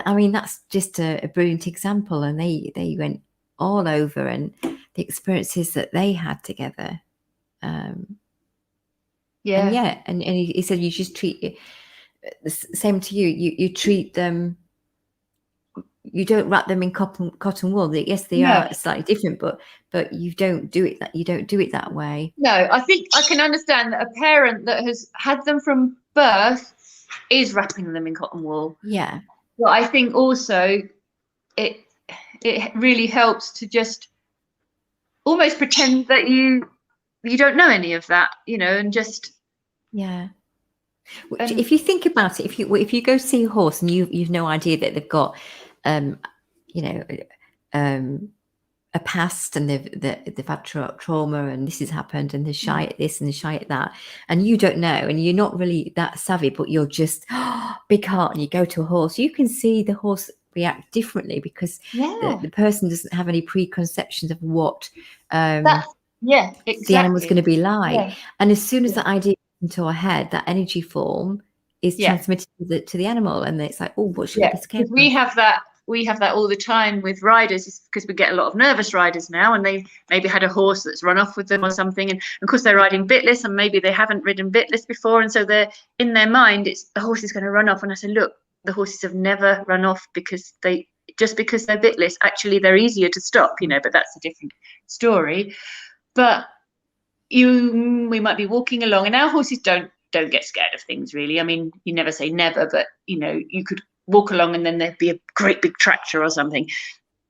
I mean, that's just a brilliant example, and they went all over, and the experiences that they had together. And he said you just treat the same to you. You treat them. You don't wrap them in cotton wool. Yes, they are slightly different, but you don't do it that way. No, I think I can understand that a parent that has had them from birth is wrapping them in cotton wool. Yeah. But I think also it really helps to just almost pretend that you don't know any of that, you know, and just if you think about it, if you go see a horse and you've no idea that they've got a past and they've had trauma and this has happened and they're shy at this and they're shy at that, and you don't know and you're not really that savvy, but you're just big heart and you go to a horse, you can see the horse react differently because the person doesn't have any preconceptions of what the animal's going to be like. And as soon as that idea comes into our head, that energy form is transmitted to the animal, and it's like, oh, what should I be scared of? We have that all the time with riders, because we get a lot of nervous riders now, and they maybe had a horse that's run off with them or something, and of course they're riding bitless, and maybe they haven't ridden bitless before, and so they're in their mind, it's the horse is going to run off. And I said, look, the horses have never run off because they're bitless. Actually, they're easier to stop, you know, but that's a different story. But we might be walking along, and our horses don't get scared of things, really. I mean, you never say never, but you know, you could walk along and then there'd be a great big tractor or something,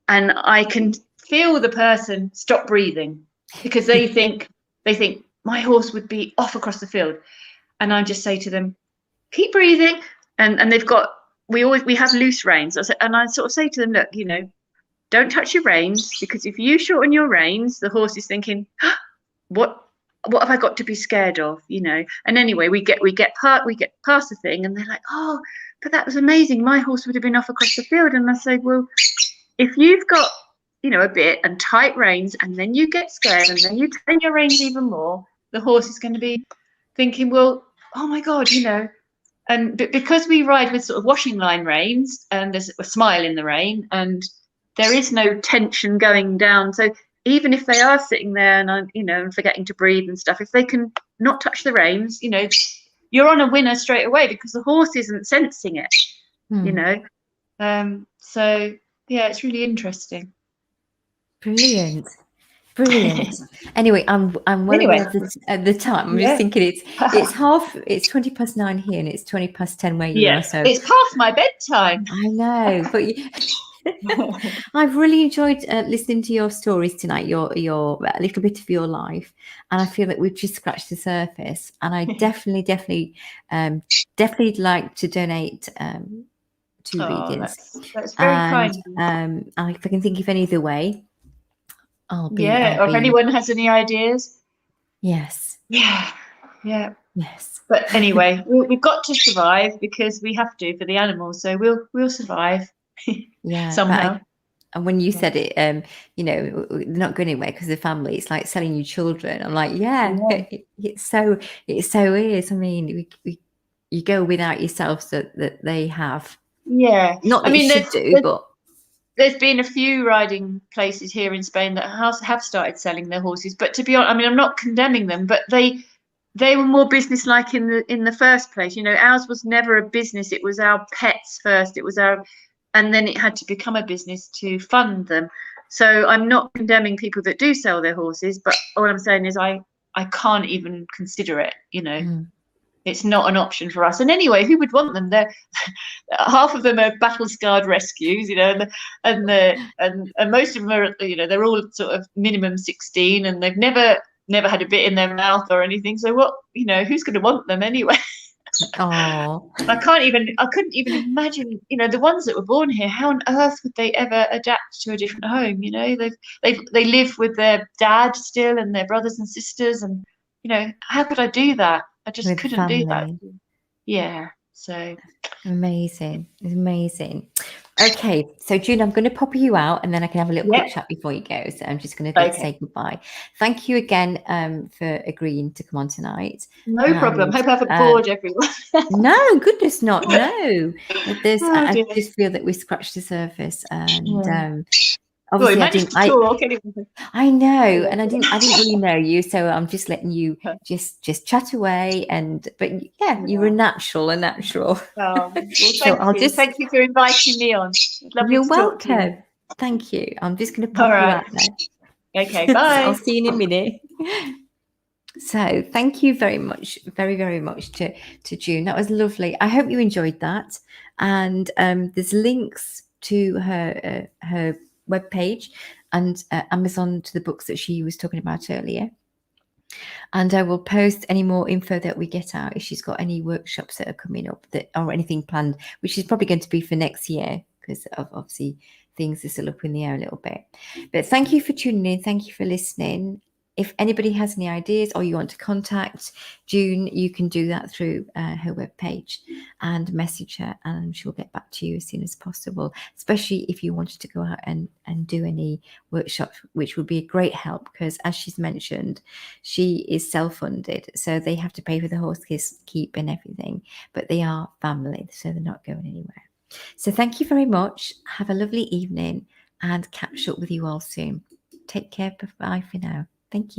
and I can feel the person stop breathing because they think my horse would be off across the field, and I just say to them, keep breathing. And they've got, we have loose reins, and I sort of say to them, look, you know, don't touch your reins, because if you shorten your reins, the horse is thinking, what have I got to be scared of, you know? And anyway, we get past the thing, and they're like, oh, but that was amazing, my horse would have been off across the field. And I say, well, if you've got, you know, a bit and tight reins, and then you get scared and then you turn your reins even more, the horse is going to be thinking, well, oh my God, you know. And because we ride with sort of washing line reins, and there's a smile in the rein, and there is no tension going down, so even if they are sitting there and, you know, and forgetting to breathe and stuff, if they can not touch the reins, you know, you're on a winner straight away because the horse isn't sensing it, you know. So yeah, it's really interesting. Brilliant. Anyway, I'm well aware of the time. I'm just thinking it's 9:20 here, and it's 10:20 where you are. So it's past my bedtime. I know, but I've really enjoyed listening to your stories tonight, your a little bit of your life, and I feel that we've just scratched the surface. And I definitely like to donate to readings. That's very kind. And if I can think of any other way, or if anyone has any ideas. Yes. Yeah. Yes. But anyway, we've got to survive because we have to for the animals. So we'll survive. Yeah. Somehow. And when you said it, you know, not going anywhere because the family, it's like selling you children. I'm like, it so is. I mean, you go without yourself so that they have. Yeah. Not that you should do, but. There's been a few riding places here in Spain that have started selling their horses. But to be honest, I mean, I'm not condemning them, but they they were more business-like in the first place. You know, ours was never a business. It was our pets first. It was our, and then it had to become a business to fund them. So I'm not condemning people that do sell their horses, but all I'm saying is I can't even consider it. You know, it's not an option for us. And anyway, who would want them? They're half of them are battle-scarred rescues, you know, and most of them are, you know, they're all sort of minimum 16, and they've never had a bit in their mouth or anything. So what, you know, who's going to want them anyway? Oh, I couldn't even imagine, you know, the ones that were born here, how on earth would they ever adapt to a different home? You know, they live with their dad still and their brothers and sisters, and you know, how could I do that? I just with couldn't do that. family. Yeah, so Amazing. Amazing. Okay, so June, I'm going to pop you out and then I can have a little quick chat before you go. So I'm just going to say goodbye. Thank you again for agreeing to come on tonight. No problem. Hope I haven't bored everyone. No, goodness not. No. There's I dear. just feel that we scratched the surface, and Well, obviously I managed to talk anyway. I know, and I didn't really know you, so I'm just letting you just chat away. But yeah, you were a natural. Oh, well, Thank you for inviting me on. It's lovely You're to talk to you. welcome. Thank you. I'm just going to pop you out there. Okay, bye. I'll see you in a minute. So thank you very much, very much to June. That was lovely. I hope you enjoyed that. And there's links to her webpage and Amazon to the books that she was talking about earlier. And I will post any more info that we get out if she's got any workshops that are coming up or anything planned, which is probably going to be for next year because obviously things are still up in the air a little bit. But thank you for tuning in. Thank you for listening. If anybody has any ideas or you want to contact June, you can do that through her webpage and message her, and she'll get back to you as soon as possible, especially if you wanted to go out and do any workshops, which would be a great help because, as she's mentioned, she is self-funded. So they have to pay for the horse keep and everything, but they are family, so they're not going anywhere. So thank you very much. Have a lovely evening and catch up with you all soon. Take care. Bye for now. Thank you.